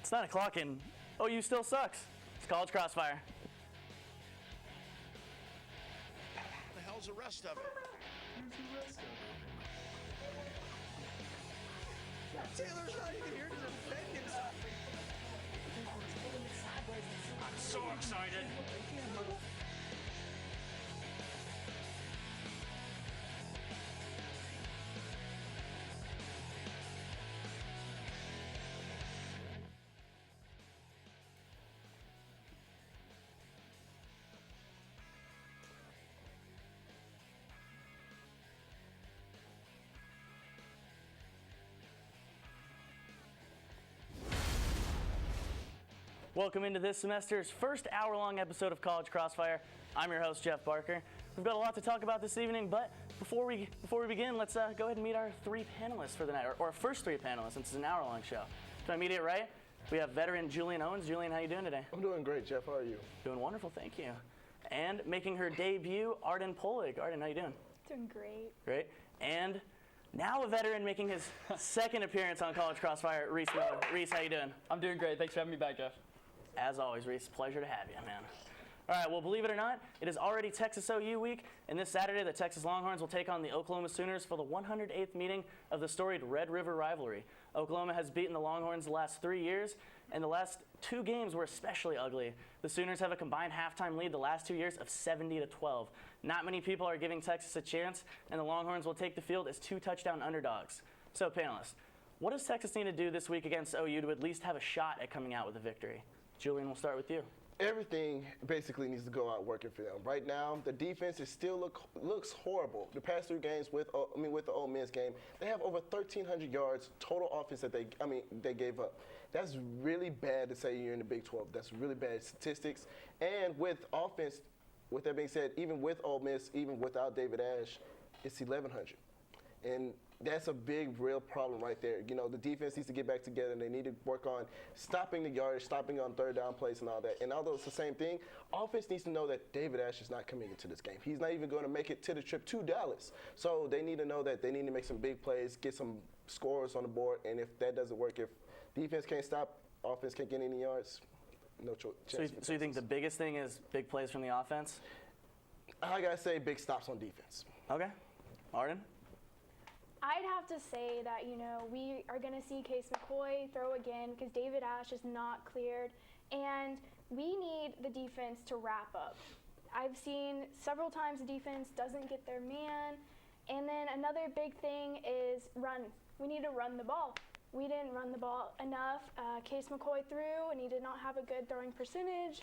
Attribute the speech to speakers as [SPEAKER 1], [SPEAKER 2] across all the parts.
[SPEAKER 1] It's 9 o'clock and OU still sucks. It's College Crossfire.
[SPEAKER 2] What the hell's the rest of it?
[SPEAKER 3] Where's the rest of it?
[SPEAKER 2] Taylor's not even here to defend himself.
[SPEAKER 4] I'm so excited.
[SPEAKER 1] Welcome into this semester's first hour-long episode of College Crossfire. I'm your host, Jeff Barker. We've got a lot to talk about this evening, but before we begin, let's go ahead and meet our three panelists for the night, or our first three panelists, since it's an hour-long show. Can I meet it right? We have veteran Julian Owens. Julian, how you doing today?
[SPEAKER 5] I'm doing great, Jeff. How are you?
[SPEAKER 1] Doing wonderful, thank you. And making her debut, Arden Polig. Arden, how you doing?
[SPEAKER 6] Doing great.
[SPEAKER 1] Great. And now a veteran making his second appearance on College Crossfire, Reese Miller. Reese, how you doing?
[SPEAKER 7] I'm doing great. Thanks for having me back, Jeff.
[SPEAKER 1] As always, Reese, pleasure to have you, man. All right, well, believe it or not, it is already Texas OU week, and this Saturday, the Texas Longhorns will take on the Oklahoma Sooners for the 108th meeting of the storied Red River Rivalry. Oklahoma has beaten the Longhorns the last 3 years, and the last two games were especially ugly. The Sooners have a combined halftime lead the last 2 years of 70-12. Not many people are giving Texas a chance, and the Longhorns will take the field as 2-touchdown underdogs. So, panelists, what does Texas need to do this week against OU to at least have a shot at coming out with a victory? Julian, we'll start with you.
[SPEAKER 5] Everything basically needs to go out working for them. Right now, the defense is still looks horrible. The past three games with the Ole Miss game, they have over 1,300 yards total offense that they gave up. That's really bad to say you're in the Big 12. That's really bad statistics. And with offense, with that being said, even with Ole Miss, even without David Ash, it's 1,100. And that's a big, real problem right there. You know, the defense needs to get back together, and they need to work on stopping the yardage, stopping on third down plays and all that. And although it's the same thing, offense needs to know that David Ash is not coming into this game. He's not even going to make it to the trip to Dallas. So they need to know that they need to make some big plays, get some scores on the board, and if that doesn't work, if defense can't stop, offense can't get any yards, no chance.
[SPEAKER 1] So you think the biggest thing is big plays from the offense?
[SPEAKER 5] I got to say big stops on defense.
[SPEAKER 1] Okay. Arden?
[SPEAKER 6] I'd have to say that, we are going to see Case McCoy throw again because David Ash is not cleared, and we need the defense to wrap up. I've seen several times the defense doesn't get their man, and then another big thing is run. We need to run the ball. We didn't run the ball enough. Case McCoy threw, and he did not have a good throwing percentage.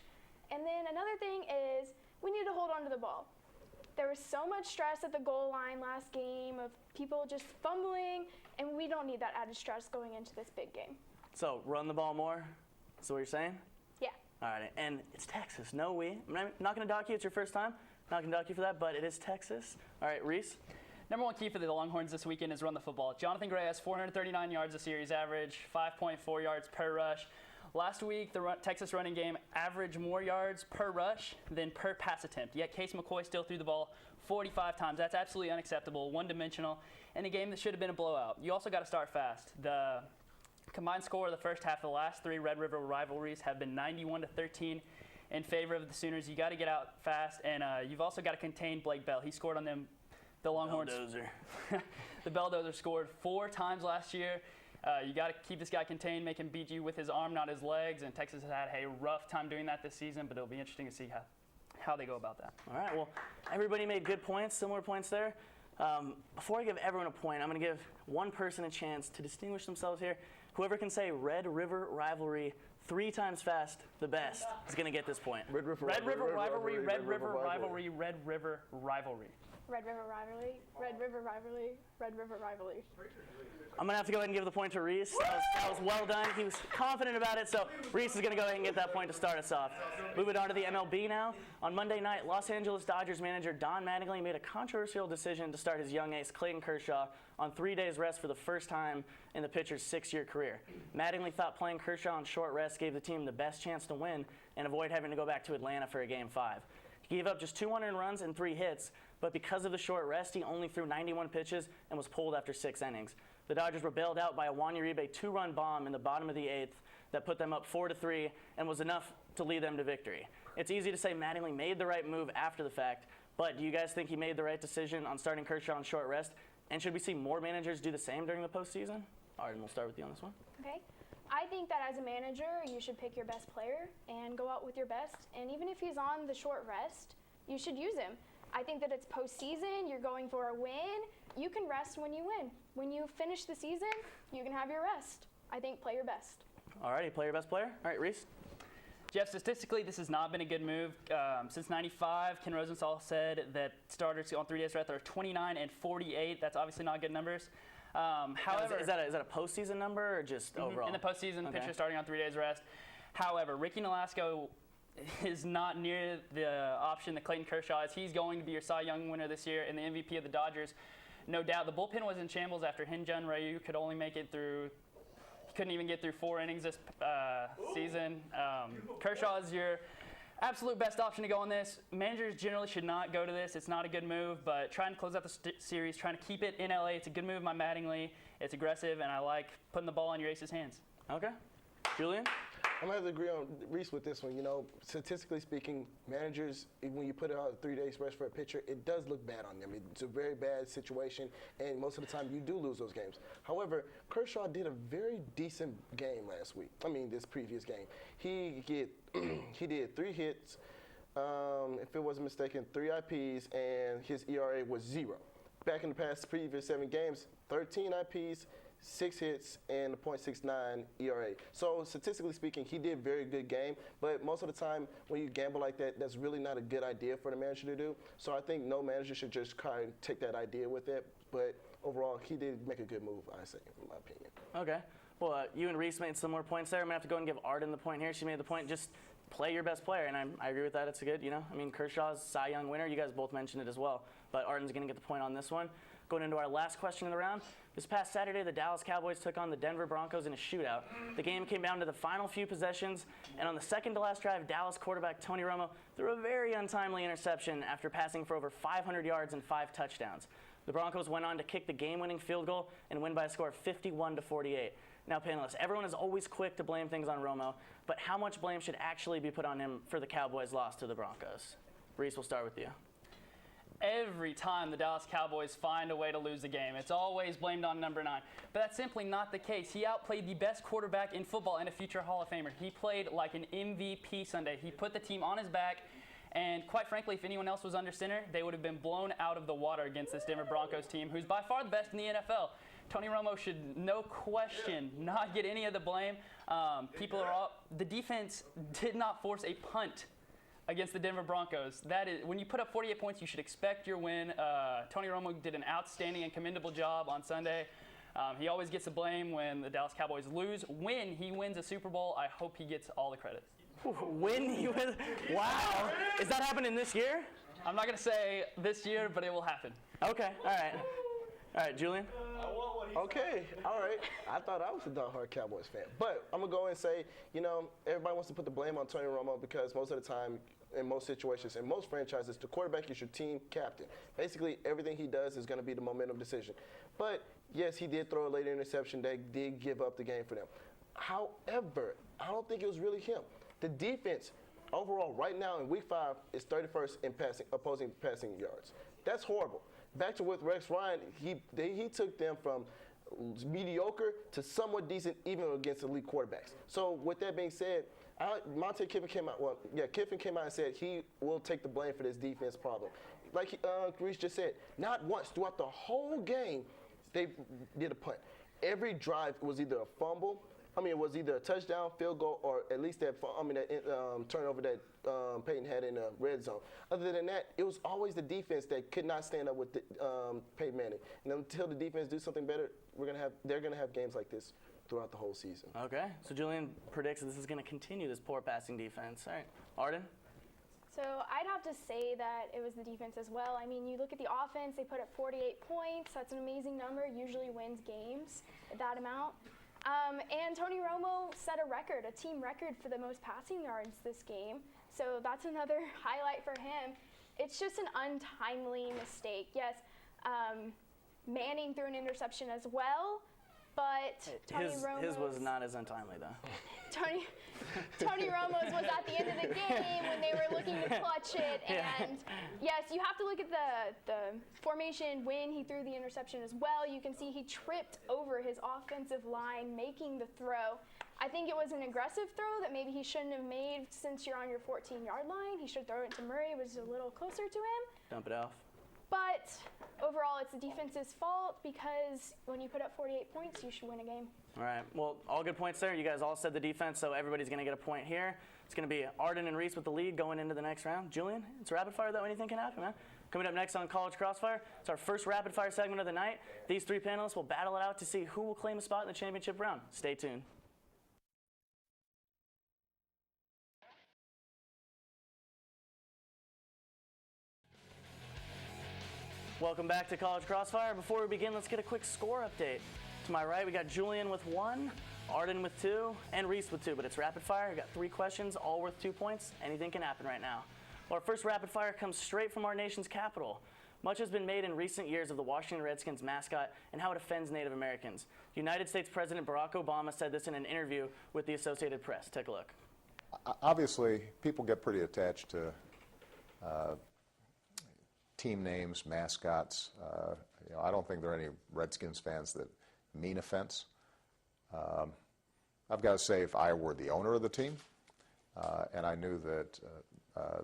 [SPEAKER 6] And then another thing is we need to hold on to the ball. There was so much stress at the goal line last game of people just fumbling, and we don't need that added stress going into this big game.
[SPEAKER 1] So run the ball more? Is that what you're saying?
[SPEAKER 6] Yeah.
[SPEAKER 1] All right, and it's Texas. No, I'm not going to dock you. It's your first time. Not going to dock you for that, but it is Texas. All right, Reese?
[SPEAKER 7] Number one key for the Longhorns this weekend is run the football. Jonathan Gray has 439 yards a series average, 5.4 yards per rush. Last week, the Texas running game averaged more yards per rush than per pass attempt, yet Case McCoy still threw the ball 45 times. That's absolutely unacceptable, one-dimensional, in a game that should have been a blowout. You also got to start fast. The combined score of the first half of the last three Red River rivalries have been 91-13 in favor of the Sooners. You got to get out fast, and you've also got to contain Blake Bell. He scored on them. The Longhorns.
[SPEAKER 1] Belldozer.
[SPEAKER 7] The Belldozer scored 4 times last year. You got to keep this guy contained, make him beat you with his arm, not his legs. And Texas has had a rough time doing that this season, but it'll be interesting to see how they go about that.
[SPEAKER 1] All right, well, everybody made good points, similar points there. Before I give everyone a point, I'm going to give one person a chance to distinguish themselves here. Whoever can say Red River Rivalry 3 times fast, the best, is going to get this point.
[SPEAKER 5] Red River
[SPEAKER 7] Rivalry, Red River Rivalry, Red River Rivalry.
[SPEAKER 6] Red River Rivalry, Red River Rivalry, Red River Rivalry.
[SPEAKER 1] I'm going to have to go ahead and give the point to Reese. That was well done. He was confident about it, so Reese is going to go ahead and get that point to start us off. Moving on to the MLB now. On Monday night, Los Angeles Dodgers manager Don Mattingly made a controversial decision to start his young ace Clayton Kershaw on 3 days rest for the first time in the pitcher's 6-year career. Mattingly thought playing Kershaw on short rest gave the team the best chance to win and avoid having to go back to Atlanta for a Game 5. He gave up just 2 1 runs and 3 hits, but because of the short rest, he only threw 91 pitches and was pulled after 6 innings. The Dodgers were bailed out by a Juan Uribe 2-run bomb in the bottom of the 8th that put them up 4-3 and was enough to lead them to victory. It's easy to say Mattingly made the right move after the fact, but do you guys think he made the right decision on starting Kershaw on short rest? And should we see more managers do the same during the postseason? Arden, we'll start with you on this one.
[SPEAKER 6] Okay. I think that as a manager, you should pick your best player and go out with your best. And even if he's on the short rest, you should use him. I think that it's postseason, you're going for a win. You can rest when you win. When you finish the season, you can have your rest. I think play your best.
[SPEAKER 1] All righty, play your best player. All right, Reese.
[SPEAKER 7] Jeff, statistically, this has not been a good move. Since '95, Ken Rosenthal said that starters on 3 days rest are 29 and 48. That's obviously not good numbers. However,
[SPEAKER 1] is that a postseason number or just overall?
[SPEAKER 7] in the postseason,
[SPEAKER 1] Okay.
[SPEAKER 7] pitcher starting on 3 days rest. However, Ricky Nolasco is not near the option that Clayton Kershaw is. He's going to be your Cy Young winner this year and the MVP of the Dodgers. No doubt. The bullpen was in shambles after Hyun-Jun Ryu could only make it through. He couldn't even get through 4 innings this season. Kershaw is your absolute best option to go on this. Managers generally should not go to this. It's not a good move, but trying to close out the series, trying to keep it in LA, it's a good move by Mattingly. It's aggressive, and I like putting the ball in your ace's hands.
[SPEAKER 1] Okay. Julian?
[SPEAKER 5] I'm going to have to agree on Reese with this one. You know, statistically speaking, managers, when you put out a 3 days rest for a pitcher, it does look bad on them. It's a very bad situation, and most of the time you do lose those games. However, Kershaw did a very decent game last week. I mean, this previous game. He did 3 hits, if it wasn't mistaken, 3 IPs, and his ERA was 0. Back in the previous 7 games, 13 IPs, 6 hits, and a .69 ERA. So statistically speaking, he did a very good game, but most of the time when you gamble like that, that's really not a good idea for the manager to do. So I think no manager should just kind of take that idea with it, but overall, he did make a good move, I say, in my opinion.
[SPEAKER 1] Okay. Well, you and Reese made similar points there. I'm going to have to go and give Arden the point here. She made the point, just play your best player, and I agree with that. It's a good, I mean, Kershaw's Cy Young winner. You guys both mentioned it as well, but Arden's going to get the point on this one. Going into our last question of the round, this past Saturday, the Dallas Cowboys took on the Denver Broncos in a shootout. The game came down to the final few possessions, and on the second to last drive, Dallas quarterback Tony Romo threw a very untimely interception after passing for over 500 yards and 5 touchdowns. The Broncos went on to kick the game-winning field goal and win by a score of 51-48. Now, panelists, everyone is always quick to blame things on Romo, but how much blame should actually be put on him for the Cowboys' loss to the Broncos? Reese, we'll start with you.
[SPEAKER 7] Every time the Dallas Cowboys find a way to lose a game, it's always blamed on number 9. But that's simply not the case. He outplayed the best quarterback in football and a future Hall of Famer. He played like an MVP Sunday. He put the team on his back, and quite frankly, if anyone else was under center, they would have been blown out of the water against this Denver Broncos team, who's by far the best in the NFL. Tony Romo should, no question, not get any of the blame. The defense did not force a punt against the Denver Broncos. That is, when you put up 48 points, you should expect your win. Tony Romo did an outstanding and commendable job on Sunday. He always gets the blame when the Dallas Cowboys lose. When he wins a Super Bowl, I hope he gets all the credit.
[SPEAKER 1] When he wins? Wow. Is that happening this year?
[SPEAKER 7] I'm not going to say this year, but it will happen.
[SPEAKER 1] Okay, all right. All right, Julian?
[SPEAKER 5] Okay, all right. I thought I was a diehard Cowboys fan. But I'm going to go and say, everybody wants to put the blame on Tony Romo because most of the time, in most situations, in most franchises, the quarterback is your team captain. Basically, everything he does is going to be the momentum decision. But, yes, he did throw a late interception that did give up the game for them. However, I don't think it was really him. The defense, overall, right now in Week 5, is 31st in opposing passing yards. That's horrible. Back to with Rex Ryan, he took them from mediocre to somewhat decent even against elite quarterbacks. So with that being said, Monte Kiffin came out. Kiffin came out and said he will take the blame for this defense problem. Like Reese just said, not once throughout the whole game they did a punt. Every drive was either a fumble. It was either a touchdown, field goal, or at least that turnover that Peyton had in the red zone. Other than that, it was always the defense that could not stand up with Peyton Manning. And until the defense do something better, they're gonna have games like this throughout the whole season.
[SPEAKER 1] Okay, so Julian predicts that this is going to continue, this poor passing defense. All right, Arden?
[SPEAKER 6] So I'd have to say that it was the defense as well. I mean, you look at the offense, they put up 48 points. That's an amazing number, usually wins games at that amount. And Tony Romo set a record, a team record for the most passing yards this game. So that's another highlight for him. It's just an untimely mistake. Yes, Manning threw an interception as well, but Tony Romo's,
[SPEAKER 1] his was not as untimely, though.
[SPEAKER 6] Tony Romo's was at the end of the game when they were looking to clutch it. And yes, you have to look at the formation when he threw the interception as well. You can see he tripped over his offensive line making the throw. I think it was an aggressive throw that maybe he shouldn't have made since you're on your 14-yard line. He should throw it to Murray, which is a little closer to him.
[SPEAKER 1] Dump it off.
[SPEAKER 6] But overall, it's the defense's fault because when you put up 48 points, you should win a game.
[SPEAKER 1] All right. Well, all good points there. You guys all said the defense, so everybody's going to get a point here. It's going to be Arden and Reese with the lead going into the next round. Julian, it's rapid fire, though. Anything can happen, man. Coming up next on College Crossfire, it's our first rapid fire segment of the night. These three panelists will battle it out to see who will claim a spot in the championship round. Stay tuned. Welcome back to College Crossfire. Before we begin, let's get a quick score update. To my right, we got Julian with 1, Arden with 2, and Reese with 2, but it's rapid fire. We got 3 questions, all worth 2 points. Anything can happen right now. Well, our first rapid fire comes straight from our nation's capital. Much has been made in recent years of the Washington Redskins mascot and how it offends Native Americans. United States President Barack Obama said this in an interview with the Associated Press. Take a look.
[SPEAKER 8] Obviously, people get pretty attached to team names, mascots. I don't think there are any Redskins fans that mean offense. I've got to say, if I were the owner of the team and I knew that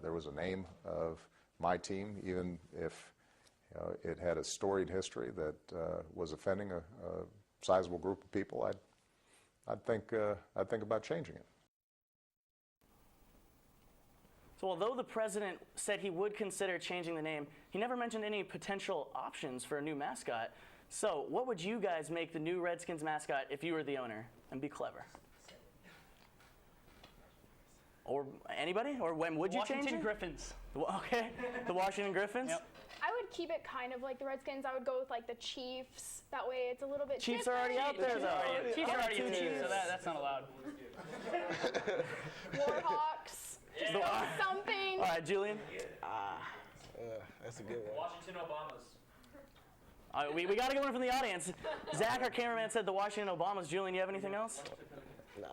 [SPEAKER 8] there was a name of my team, even if it had a storied history that was offending a sizable group of people, I'd think about changing it.
[SPEAKER 1] So although the president said he would consider changing the name, he never mentioned any potential options for a new mascot. So what would you guys make the new Redskins mascot if you were the owner? And be clever. Or anybody? Or when would you change it?
[SPEAKER 7] Washington Griffins.
[SPEAKER 1] Okay, the Washington Griffins?
[SPEAKER 7] Yep.
[SPEAKER 6] I would keep it kind of like the Redskins. I would go with like the Chiefs. That way it's a little bit
[SPEAKER 1] Chiefs are already out there, though.
[SPEAKER 7] Chiefs are already in the Chiefs, so that's not allowed.
[SPEAKER 6] Warhawks. Just go with something.
[SPEAKER 1] All right, Julian?
[SPEAKER 5] That's a good one.
[SPEAKER 4] Washington Obamas.
[SPEAKER 1] We got to get one from the audience. Zach, our cameraman, said the Washington Obamas. Julian, you have anything else?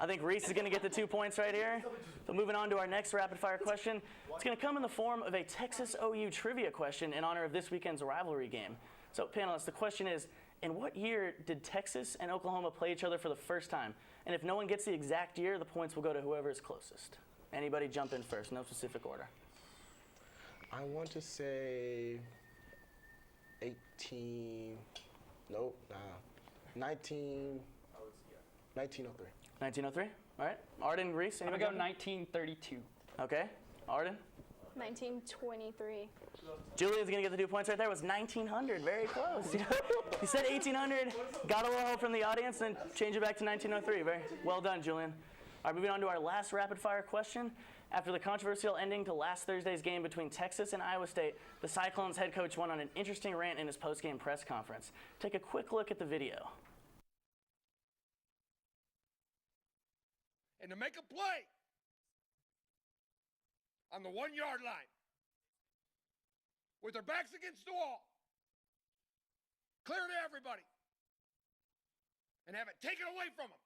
[SPEAKER 1] I think Reese is going to get the 2 points right here. So moving on to our next rapid fire question. It's going to come in the form of a Texas OU trivia question in honor of this weekend's rivalry game. So panelists, the question is, in what year did Texas and Oklahoma play each other for the first time? And if no one gets the exact year, the points will go to whoever is closest. Anybody jump in first, no specific order.
[SPEAKER 5] I want to say 1903.
[SPEAKER 1] 1903? All right. Arden, Reese,
[SPEAKER 7] I'm
[SPEAKER 1] anybody?
[SPEAKER 7] going to go 1932.
[SPEAKER 1] Okay. Arden?
[SPEAKER 6] 1923.
[SPEAKER 1] Julian's going to get the 2 points right there. It was 1900. Very close. He said 1800, got a little help from the audience, then change it back to 1903. Very well done, Julian. All right, moving on to our last rapid-fire question. After the controversial ending to last Thursday's game between Texas and Iowa State, the Cyclones head coach went on an interesting rant in his post-game press conference. Take a quick look at the video.
[SPEAKER 2] And to make a play on the 1-yard line with their backs against the wall, clear to everybody, and have it taken away from them.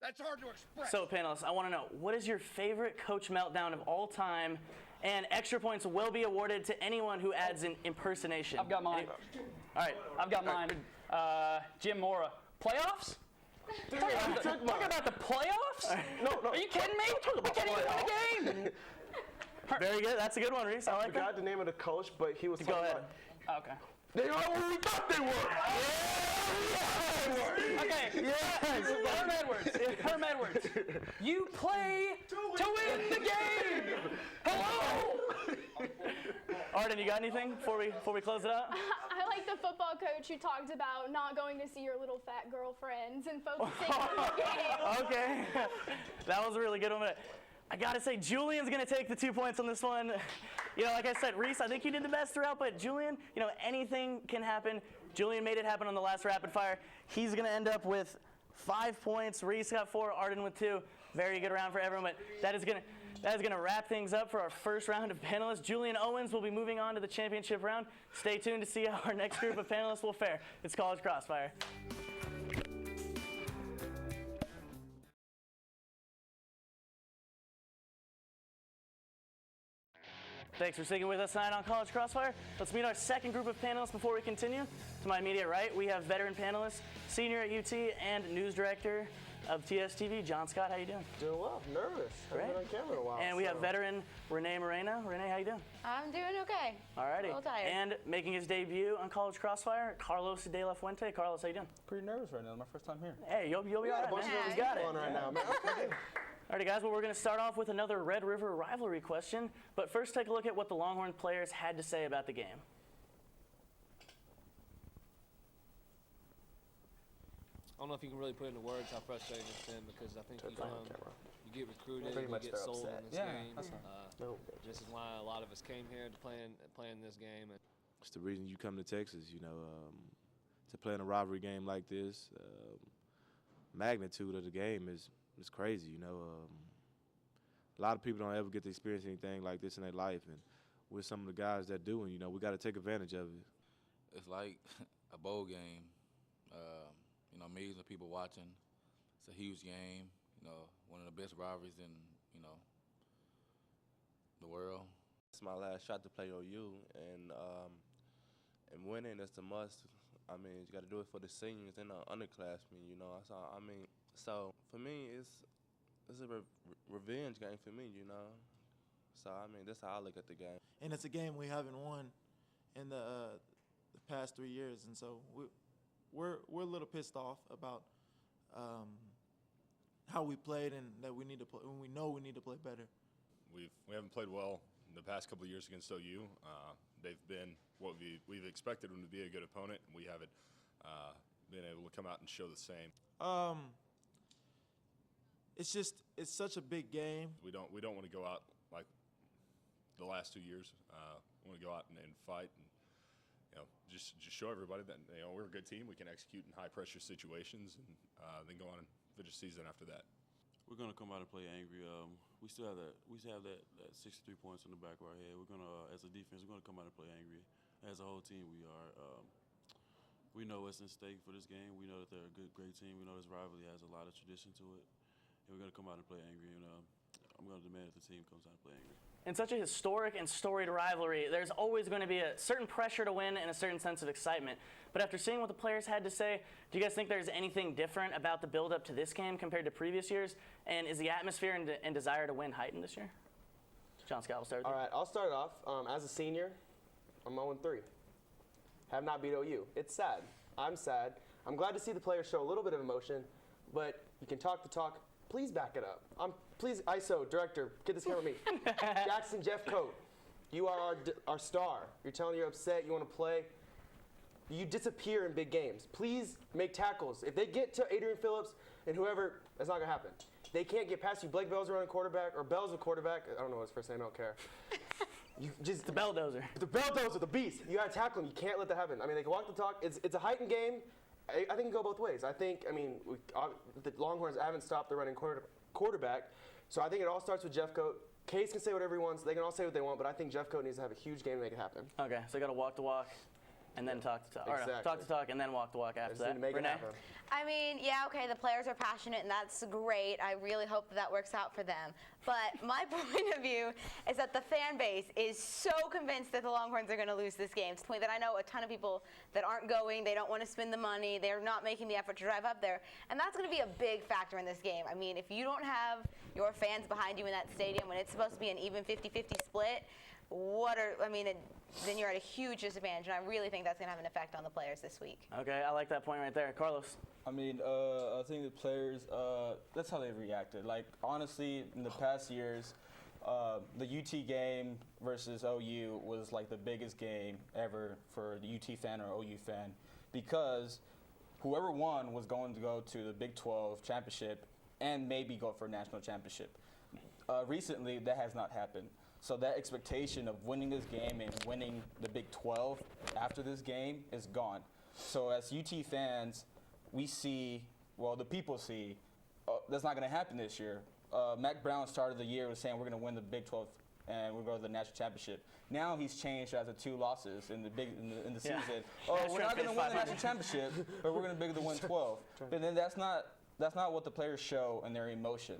[SPEAKER 2] That's hard to express.
[SPEAKER 1] So, panelists, I want to know, what is your favorite coach meltdown of all time? And extra points will be awarded to anyone who adds an impersonation.
[SPEAKER 7] I've got mine.
[SPEAKER 1] All right.
[SPEAKER 7] I've got mine. Jim Mora. Playoffs? Talk about the playoffs?
[SPEAKER 5] No.
[SPEAKER 7] Are you kidding me? We can't even win a game.
[SPEAKER 1] Very good. That's a good one, Reese. I
[SPEAKER 5] I
[SPEAKER 1] like
[SPEAKER 5] forgot
[SPEAKER 1] that.
[SPEAKER 5] the name of the coach, but he was
[SPEAKER 1] Go
[SPEAKER 5] talking
[SPEAKER 1] ahead.
[SPEAKER 5] about.
[SPEAKER 7] Okay.
[SPEAKER 5] They are what we thought they were.
[SPEAKER 7] Okay. Herm Edwards. You play to win the game. Hello.
[SPEAKER 1] Arden, you got anything before we close it out?
[SPEAKER 6] I like the football coach who talked about not going to see your little fat girlfriends and focusing on the game.
[SPEAKER 1] Okay. That was a really good one. But I got to say, Julian's going to take the 2 points on this one. Like I said, Reese, I think you did the best throughout, but Julian, anything can happen. Julian made it happen on the last rapid fire. He's going to end up with 5 points. Reese got 4, Arden with 2. Very good round for everyone, but that is going to wrap things up for our first round of panelists. Julian Owens will be moving on to the championship round. Stay tuned to see how our next group of panelists will fare. It's College Crossfire. Thanks for sticking with us tonight on College Crossfire. Let's meet our second group of panelists before we continue. To my immediate right, we have veteran panelists, senior at UT and news director of TSTV, John Scott. How you doing?
[SPEAKER 9] Doing well. Nervous.
[SPEAKER 1] Great.
[SPEAKER 9] Haven't been on camera in a while.
[SPEAKER 1] And we have veteran Renee Moreno. Renee, how you doing?
[SPEAKER 10] I'm doing okay.
[SPEAKER 1] Alrighty.
[SPEAKER 10] A little tired.
[SPEAKER 1] And making his debut on College Crossfire, Carlos de la Fuente. Carlos, how you doing?
[SPEAKER 9] Pretty nervous right now. My first time here.
[SPEAKER 1] Hey, you'll be all right, man.
[SPEAKER 9] We
[SPEAKER 1] got it.
[SPEAKER 9] on right now, man. Okay.
[SPEAKER 1] Alrighty, guys. Well, we're going to start off with another Red River rivalry question. But first, take a look at what the Longhorn players had to say about the game.
[SPEAKER 11] I don't know if you can really put into words how frustrating it's been because I think you get recruited,
[SPEAKER 9] Pretty much
[SPEAKER 11] you get
[SPEAKER 9] they're
[SPEAKER 11] sold
[SPEAKER 9] upset.
[SPEAKER 11] in this game.
[SPEAKER 9] No.
[SPEAKER 11] This is why a lot of us came here to playing this game. And
[SPEAKER 12] it's the reason you come to Texas, you know, to play in a rivalry game like this. Magnitude of the game is crazy, you know. A lot of people don't ever get to experience anything like this in their life, and we're some of the guys that do, and, you know, we got to take advantage of it.
[SPEAKER 13] It's like a bowl game. You know, millions of people watching. It's a huge game. You know, one of the best rivalries in, you know, the world.
[SPEAKER 12] It's my last shot to play OU, and winning is a must. I mean, you got to do it for the seniors and the underclassmen, you know. So for me, it's a revenge game for me, you know. So, I mean, that's how I look at the game.
[SPEAKER 14] And it's a game we haven't won in the past 3 years, and so we're a little pissed off about how we played and that we need to play. We know we need to play better.
[SPEAKER 15] We haven't played well in the past couple of years against OU. They've been what we've expected them to be, a good opponent, and we haven't been able to come out and show the same.
[SPEAKER 14] It's such a big game.
[SPEAKER 15] We don't want to go out like the last 2 years. We want to go out and fight and, you know, just show everybody that, you know, we're a good team. We can execute in high pressure situations, and then go on and finish the season after that.
[SPEAKER 16] We're gonna come out and play angry. We still have that 63 points in the back of our head. We're gonna, as a defense, we're gonna come out and play angry. As a whole team, we are. We know what's in stake for this game. We know that they're a great team. We know this rivalry has a lot of tradition to it, and we're gonna come out and play angry. And I'm gonna demand that the team comes out and play angry.
[SPEAKER 1] In such a historic and storied rivalry, there's always going to be a certain pressure to win and a certain sense of excitement. But after seeing what the players had to say, do you guys think there's anything different about the build-up to this game compared to previous years? And is the atmosphere and desire to win heightened this year? John Scott, we'll start with you.
[SPEAKER 9] All right, I'll start off. As a senior, I'm 0-3. Have not beat OU. It's sad. I'm sad. I'm glad to see the players show a little bit of emotion, but you can talk the talk. Please back it up. Please, ISO, director, get this camera me. Jackson Jeff Coat, you are our star. You're telling you're upset, you want to play. You disappear in big games. Please make tackles. If they get to Adrian Phillips and whoever, that's not going to happen. They can't get past you. Blake Bell's running quarterback, or Bell's a quarterback. I don't know his first name, I don't care. You just
[SPEAKER 1] the Belldozer.
[SPEAKER 9] The Belldozer, the beast. You got to tackle him. You can't let that happen. I mean, they can walk the talk. It's a heightened game. I think it can go both ways. The Longhorns haven't stopped the running quarterback, so I think it all starts with Jeff Coat. Case can say whatever he wants. They can all say what they want, but I think Jeff Coat needs to have a huge game to make it happen.
[SPEAKER 1] Okay, so you got to walk the walk and then talk the talk.
[SPEAKER 9] Exactly.
[SPEAKER 1] Or talk the talk and then walk the walk after that.
[SPEAKER 9] Make
[SPEAKER 1] Renee?
[SPEAKER 9] it happen.
[SPEAKER 10] I mean, yeah, okay, the players are passionate, and that's great. I really hope that works out for them. But my point of view is that the fan base is so convinced that the Longhorns are going to lose this game. To the point that I know a ton of people that aren't going. They don't want to spend the money. They're not making the effort to drive up there. And that's going to be a big factor in this game. I mean, if you don't have your fans behind you in that stadium when it's supposed to be an even 50-50 split, then you're at a huge disadvantage, and I really think that's going to have an effect on the players this week.
[SPEAKER 1] Okay, I like that point right there. Carlos?
[SPEAKER 17] I mean, I think the players, that's how they reacted. Like, honestly, in the past years, the UT game versus OU was like the biggest game ever for the UT fan or OU fan, because whoever won was going to go to the Big 12 championship and maybe go for a national championship. Recently, that has not happened. So that expectation of winning this game and winning the Big 12 after this game is gone. So as UT fans, we see, well, the people see, that's not going to happen this year. Mack Brown started the year with saying we're going to win the Big 12 and we're going to the national championship. Now he's changed after 2 losses in the season. Oh, we're not going to win the national championship, but we're going to win 12. But then that's not what the players show in their emotion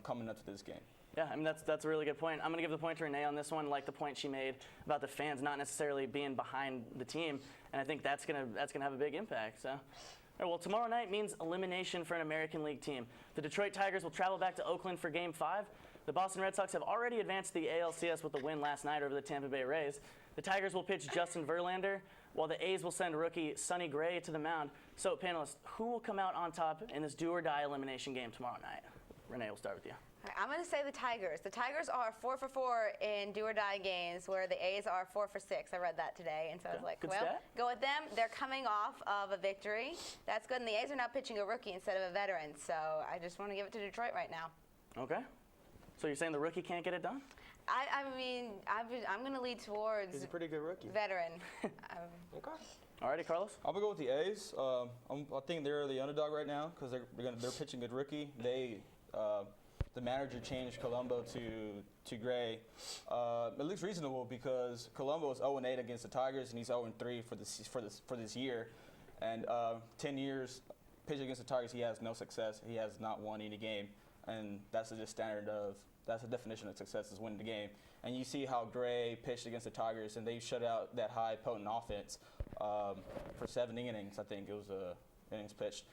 [SPEAKER 17] coming up to this game.
[SPEAKER 1] Yeah, I mean, that's a really good point. I'm going to give the point to Renee on this one, like the point she made about the fans not necessarily being behind the team, and I think that's going to have a big impact. So, all right, well, tomorrow night means elimination for an American League team. The Detroit Tigers will travel back to Oakland for Game 5. The Boston Red Sox have already advanced to the ALCS with the win last night over the Tampa Bay Rays. The Tigers will pitch Justin Verlander, while the A's will send rookie Sonny Gray to the mound. So, panelists, who will come out on top in this do-or-die elimination game tomorrow night? Renee, we'll start with you.
[SPEAKER 10] All right, I'm going to say the Tigers. The Tigers are 4 for 4 in do-or-die games, where the A's are 4 for 6. I read that today, and so I was like,
[SPEAKER 1] Good
[SPEAKER 10] well,
[SPEAKER 1] stat.
[SPEAKER 10] go with them. They're coming off of a victory. That's good, and the A's are now pitching a rookie instead of a veteran, so I just want to give it to Detroit right now.
[SPEAKER 1] Okay. So you're saying the rookie can't get it done?
[SPEAKER 10] I mean, I'm going to lead towards
[SPEAKER 9] He's a pretty good rookie.
[SPEAKER 10] veteran.
[SPEAKER 9] Okay.
[SPEAKER 1] Alrighty, Carlos.
[SPEAKER 17] I'm gonna go with the A's. I think they're the underdog right now because they're pitching a good rookie. The manager changed Colombo to Gray. It looks reasonable because Colombo is 0-8 against the Tigers and he's 0-3 for this year. And 10 years pitching against the Tigers, he has no success. He has not won any game, and that's the definition of success is winning the game. And you see how Gray pitched against the Tigers, and they shut out that high potent offense for 7 innings. I think it was innings pitched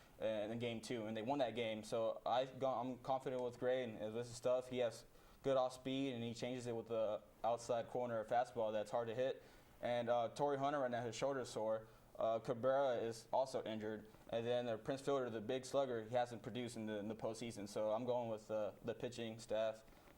[SPEAKER 17] in Game 2, and they won that game. So I'm confident with Gray and with his stuff. He has good off speed, and he changes it with the outside corner fastball that's hard to hit. And Torrey Hunter right now, his shoulder's sore. Cabrera is also injured. And then Prince Fielder, the big slugger, he hasn't produced in the postseason. So I'm going with the pitching staff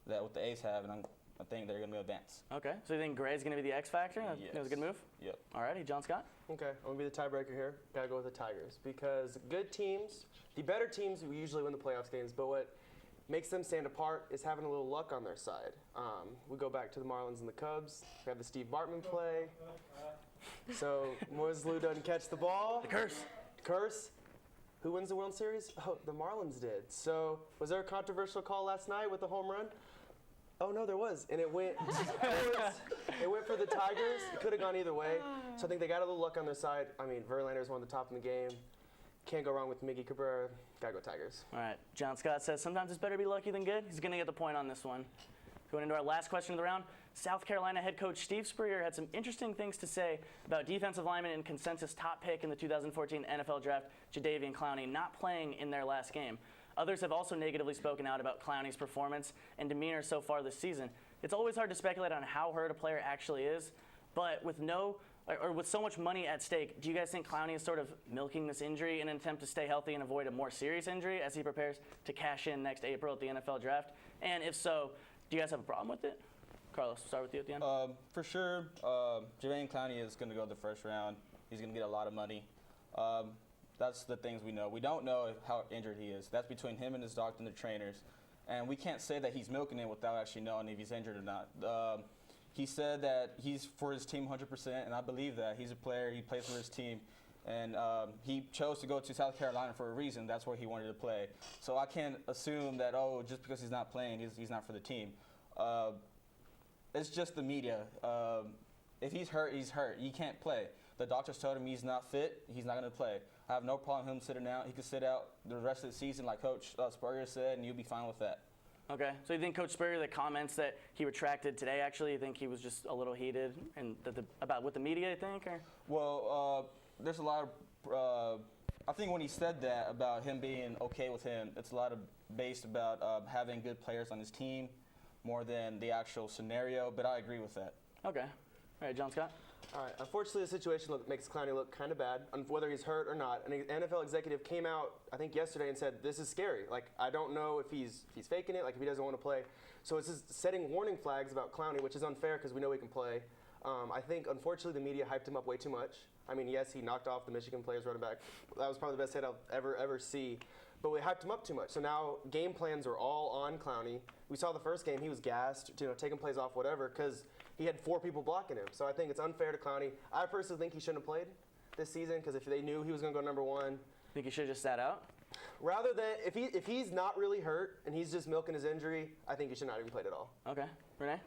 [SPEAKER 17] that what the A's have, and I think they're going to advance.
[SPEAKER 1] Okay, so you think Gray's going to be the X factor?
[SPEAKER 17] Yes.
[SPEAKER 1] That was a good move?
[SPEAKER 17] Yep.
[SPEAKER 1] Alrighty, John Scott?
[SPEAKER 9] Okay, I'm going to be the tiebreaker here. Got to go with the Tigers because good teams, the better teams, we usually win the playoffs games, but what makes them stand apart is having a little luck on their side. We go back to the Marlins and the Cubs. We have the Steve Bartman play. So Moises Alou doesn't catch the ball.
[SPEAKER 1] The curse.
[SPEAKER 9] Curse. Who wins the World Series? Oh, the Marlins did. So was there a controversial call last night with the home run? Oh no, there was, and it went. It went for the Tigers. It could have gone either way. So I think they got a little luck on their side. I mean, Verlander's one of the top in the game. Can't go wrong with Miggy Cabrera. Gotta go Tigers.
[SPEAKER 1] All right, John Scott says sometimes it's better to be lucky than good. He's going to get the point on this one. Going into our last question of the round, South Carolina head coach Steve Spurrier had some interesting things to say about defensive lineman and consensus top pick in the 2014 NFL draft, JADEVEON Clowney, not playing in their last game. Others have also negatively spoken out about Clowney's performance and demeanor so far this season. It's always hard to speculate on how hurt a player actually is, but with so much money at stake, do you guys think Clowney is sort of milking this injury in an attempt to stay healthy and avoid a more serious injury as he prepares to cash in next April at the NFL draft? And if so, do you guys have a problem with it? Carlos, we'll start with you at the end.
[SPEAKER 17] For sure, JADEVEON Clowney is going to go the first round. He's going to get a lot of money. That's the things we know. We don't know how injured he is. That's between him and his doctor and the trainers. And we can't say that he's milking it without actually knowing if he's injured or not. He said that he's for his team 100%, and I believe that. He's a player. He plays for his team. And he chose to go to South Carolina for a reason. That's where he wanted to play. So I can't assume that, just because he's not playing, he's not for the team. It's just the media. If he's hurt, he's hurt. He can't play. The doctors told him he's not fit. He's not going to play. I have no problem with him sitting out. He could sit out the rest of the season like Coach Spurrier said, and you'll be fine with that.
[SPEAKER 1] Okay, so you think Coach Spurrier, the comments that he retracted today, actually, you think he was just a little heated and about with the media, you think? Or?
[SPEAKER 17] Well, there's a lot of, I think when he said that about him being okay with him, it's a lot of based about having good players on his team more than the actual scenario, but I agree with that.
[SPEAKER 1] Okay. All right, John Scott?
[SPEAKER 9] All right. Unfortunately, the situation makes Clowney look kind of bad, whether he's hurt or not. An NFL executive came out, I think yesterday, and said, this is scary. Like, I don't know if he's faking it, like if he doesn't want to play. So it's just setting warning flags about Clowney, which is unfair because we know he can play. I think, unfortunately, the media hyped him up way too much. I mean, yes, he knocked off the Michigan players running back. That was probably the best hit I'll ever see. But we hyped him up too much. So now game plans are all on Clowney. We saw the first game, he was gassed, taking plays off, whatever, because he had 4 people blocking him. So I think it's unfair to Clowney. I personally think he shouldn't have played this season because if they knew he was going to go number 1.
[SPEAKER 1] Think he should have just sat out?
[SPEAKER 9] Rather than, if he's not really hurt and he's just milking his injury, I think he should not even played at all.
[SPEAKER 1] Okay. Renee?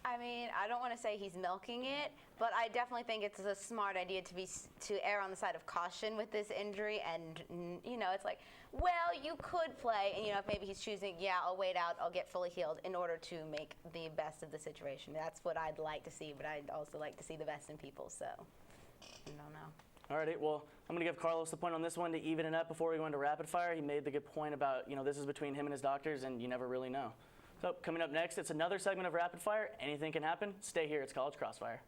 [SPEAKER 10] I mean, I don't want to say he's milking it, but I definitely think it's a smart idea to err on the side of caution with this injury. And, you know, it's like, well, you could play. And, you know, if maybe he's choosing, yeah, I'll wait out, I'll get fully healed in order to make the best of the situation. That's what I'd like to see, but I'd also like to see the best in people. So, I don't know.
[SPEAKER 1] All righty, well, I'm going to give Carlos the point on this one to even it up before we go into rapid fire. He made the good point about, you know, this is between him and his doctors, and you never really know. So coming up next, it's another segment of rapid fire. Anything can happen. Stay here. It's College Crossfire.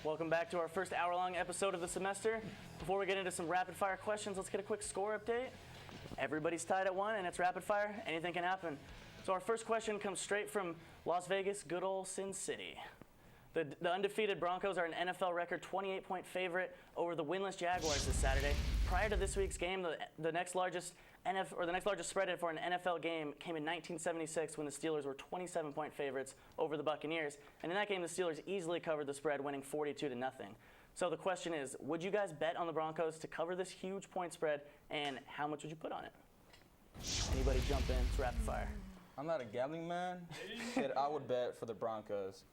[SPEAKER 1] Welcome back to our first hour-long episode of the semester. Before we get into some rapid fire questions, let's get a quick score update. Everybody's tied at 1, and it's rapid fire. Anything can happen. So our first question comes straight from Las Vegas, good old Sin City. The undefeated Broncos are an NFL record 28-point favorite over the winless Jaguars this Saturday. Prior to this week's game, the next largest spread for an NFL game came in 1976 when the Steelers were 27-point favorites over the Buccaneers. And in that game, the Steelers easily covered the spread, winning 42-0. So the question is, would you guys bet on the Broncos to cover this huge point spread, and how much would you put on it? Anybody jump in? It's rapid fire.
[SPEAKER 17] I'm not a gambling man, but I would bet for the Broncos.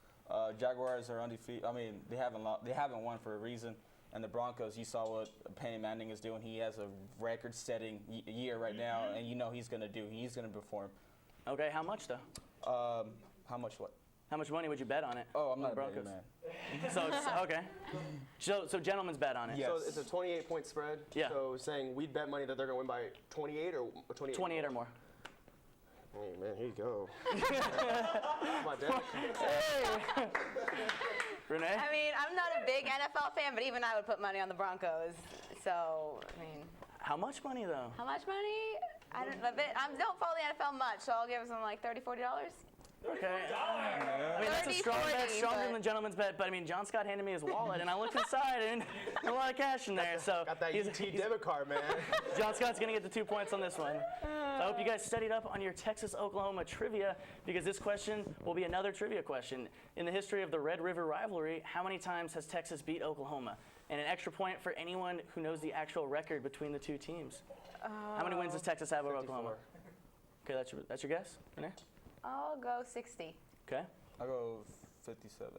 [SPEAKER 17] Jaguars are undefeated. I mean, they haven't won for a reason. And the Broncos, you saw what Peyton Manning is doing. He has a record-setting year right now, and you know he's going to perform.
[SPEAKER 1] Okay, how much though?
[SPEAKER 17] How much what?
[SPEAKER 1] How much money would you bet on it?
[SPEAKER 17] Oh, I'm not a
[SPEAKER 1] Broncos?
[SPEAKER 17] betting man.
[SPEAKER 1] So okay. So gentlemen's bet on it.
[SPEAKER 17] Yes.
[SPEAKER 9] So it's a 28-point spread.
[SPEAKER 1] Yeah.
[SPEAKER 9] So saying we'd bet money that they're going to win by 28 or 28.
[SPEAKER 1] 28 or more.
[SPEAKER 9] Hey man, here you go. My dad.
[SPEAKER 1] Hey. Renee?
[SPEAKER 10] I mean, I'm not a big NFL fan, but even I would put money on the Broncos. So, I mean.
[SPEAKER 1] How much money though?
[SPEAKER 10] How much money? I don't follow the NFL much, so I'll give them like $30, $40.
[SPEAKER 1] Okay. I mean, that's a strong bet, stronger than the gentleman's bet. But I mean, John Scott handed me his wallet, and I looked inside, and a lot of cash in there. So
[SPEAKER 9] got that UT debit card, man.
[SPEAKER 1] John Scott's gonna get the 2 points on this one. So I hope you guys studied up on your Texas-Oklahoma trivia, because this question will be another trivia question. In the history of the Red River rivalry, how many times has Texas beat Oklahoma? And an extra point for anyone who knows the actual record between the two teams. How many wins does Texas have over Oklahoma? Okay, that's your guess, Renee?
[SPEAKER 10] I'll go 60.
[SPEAKER 1] Okay.
[SPEAKER 17] I'll go 57.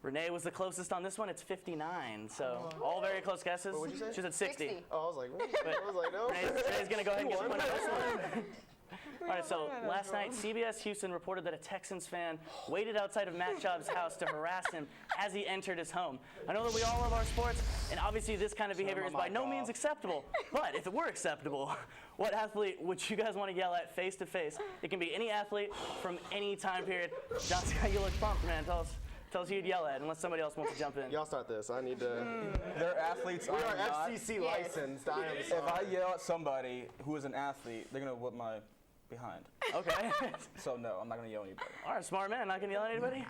[SPEAKER 1] Renee was the closest on this one. It's 59. So all very close guesses.
[SPEAKER 9] What would you say?
[SPEAKER 1] She said 60.
[SPEAKER 10] 60.
[SPEAKER 9] Oh, I was like, no.
[SPEAKER 1] Renee's going to go ahead and get the point on this one. All right, so last night, CBS Houston reported that a Texans fan waited outside of Matt Schaub's house to harass him as he entered his home. I know that we all love our sports, and obviously this kind of behavior is by no means acceptable. But if it were acceptable, what athlete would you guys want to yell at face to face? It can be any athlete from any time period. John Scott, you look pumped, man. Tell us who you'd yell at, unless somebody else wants to jump in.
[SPEAKER 9] Y'all start this. I need to.
[SPEAKER 17] They're athletes.
[SPEAKER 9] We are FCC licensed. I am sorry.
[SPEAKER 17] If I yell at somebody who is an athlete, they're gonna whip my behind.
[SPEAKER 1] Okay.
[SPEAKER 17] So no, I'm not gonna yell at anybody.
[SPEAKER 1] All right, smart man. Not gonna yell at anybody.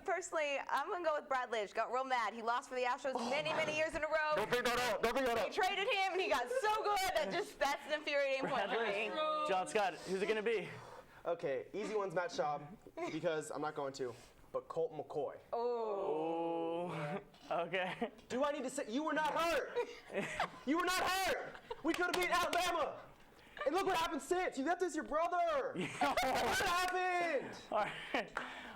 [SPEAKER 10] Personally, I'm gonna go with Brad Lidge. Got real mad. He lost for the Astros many years in a row.
[SPEAKER 9] Don't bring that up. Don't bring that up.
[SPEAKER 10] They traded him, and he got so good. That's an infuriating point for me.
[SPEAKER 1] John Scott, who's it gonna be?
[SPEAKER 9] Okay, easy one's Matt Schaub, because I'm not going to. But Colt McCoy.
[SPEAKER 1] Oh. Okay.
[SPEAKER 9] Do I need to say you were not hurt? You were not hurt. We could have beat Alabama. And look what happened since. You left as your brother. What happened?
[SPEAKER 1] All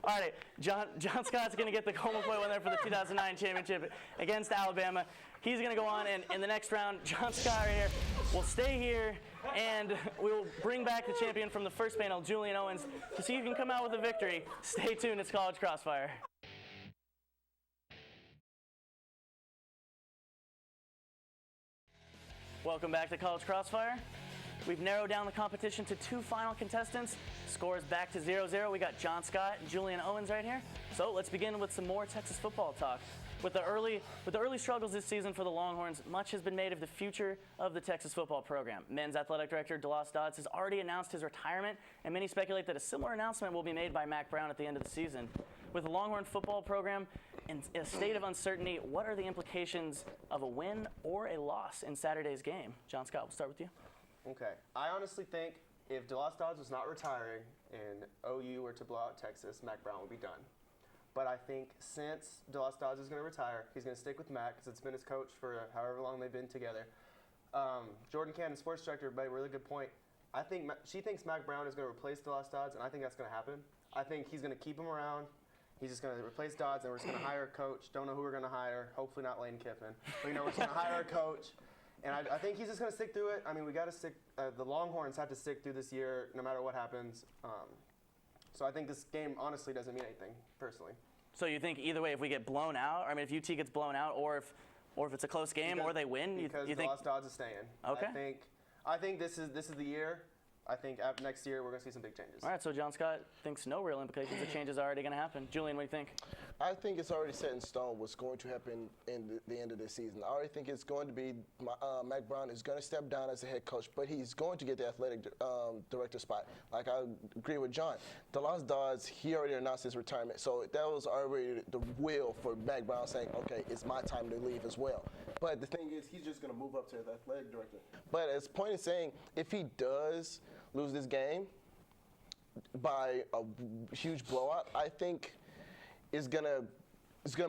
[SPEAKER 1] right. John Scott's going to get the Colt McCoy winner for the 2009 championship against Alabama. He's going to go on, and in the next round, John Scott right here will stay here, and we will bring back the champion from the first panel, Julian Owens, to see if he can come out with a victory. Stay tuned. It's College Crossfire. Welcome back to College Crossfire. We've narrowed down the competition to 2 final contestants. Scores back to 0-0. We got John Scott and Julian Owens right here. So let's begin with some more Texas football talk. With the early struggles this season for the Longhorns, much has been made of the future of the Texas football program. Men's athletic director DeLoss Dodds has already announced his retirement, and many speculate that a similar announcement will be made by Mack Brown at the end of the season. With the Longhorn football program in a state of uncertainty, what are the implications of a win or a loss in Saturday's game? John Scott, we'll start with you.
[SPEAKER 9] Okay. I honestly think if DeLoss Dodds was not retiring and OU were to blow out Texas, Mack Brown would be done. But I think since DeLoss Dodds is going to retire, he's going to stick with Mack because it's been his coach for however long they've been together. Jordan Cannon, sports director, made a really good point. I think she thinks Mack Brown is going to replace DeLoss Dodds, and I think that's going to happen. I think he's going to keep him around. He's just going to replace Dodds, and we're just going to hire a coach. Don't know who we're going to hire. Hopefully not Lane Kiffin. But, we're just going to hire a coach. And I think he's just going to stick through it. I mean, we got to stick. The Longhorns have to stick through this year no matter what happens. So I think this game honestly doesn't mean anything, personally.
[SPEAKER 1] So you think either way, if we get blown out, I mean, if UT gets blown out, or if it's a close game, or they win, you think
[SPEAKER 9] DeLoss Dodds is staying.
[SPEAKER 1] Okay.
[SPEAKER 9] I think this is the year. I think next year we're going to see some big changes.
[SPEAKER 1] All right, so John Scott thinks no real implications of changes are already going to happen. Julian, what do you think?
[SPEAKER 5] I think it's already set in stone what's going to happen in the end of this season. I already think it's going to be Mack Brown is going to step down as a head coach, but he's going to get the athletic director spot. Like, I agree with John. DeLoss Dodds, he already announced his retirement, so that was already the will for Mack Brown saying, okay, it's my time to leave as well. But the thing is, he's just going to move up to the athletic director. But as point is saying, if he does lose this game by a huge blowout, I think it's gonna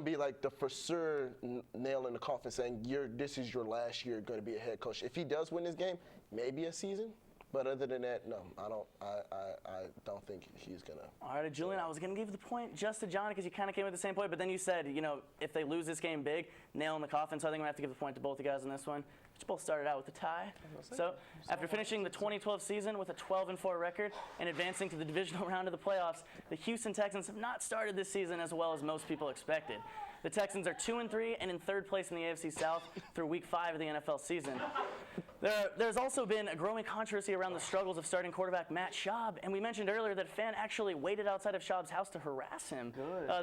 [SPEAKER 5] be like the for sure nail in the coffin saying this is your last year going to be a head coach. If he does win this game, maybe a season. But other than that, no, I don't think he's gonna.
[SPEAKER 1] All right, Julian, I was gonna give the point just to John because you kind of came with the same point, but then you said, if they lose this game big, nail in the coffin. So I think I'm gonna have to give the point to both you guys on this one. Which both started out with a tie. So after finishing the 2012 season with a 12-4 record and advancing to the divisional round of the playoffs, the Houston Texans have not started this season as well as most people expected. The Texans are 2-3 and in third place in the AFC South through Week 5 of the NFL season. There's also been a growing controversy around the struggles of starting quarterback Matt Schaub, and we mentioned earlier that a fan actually waited outside of Schaub's house to harass him.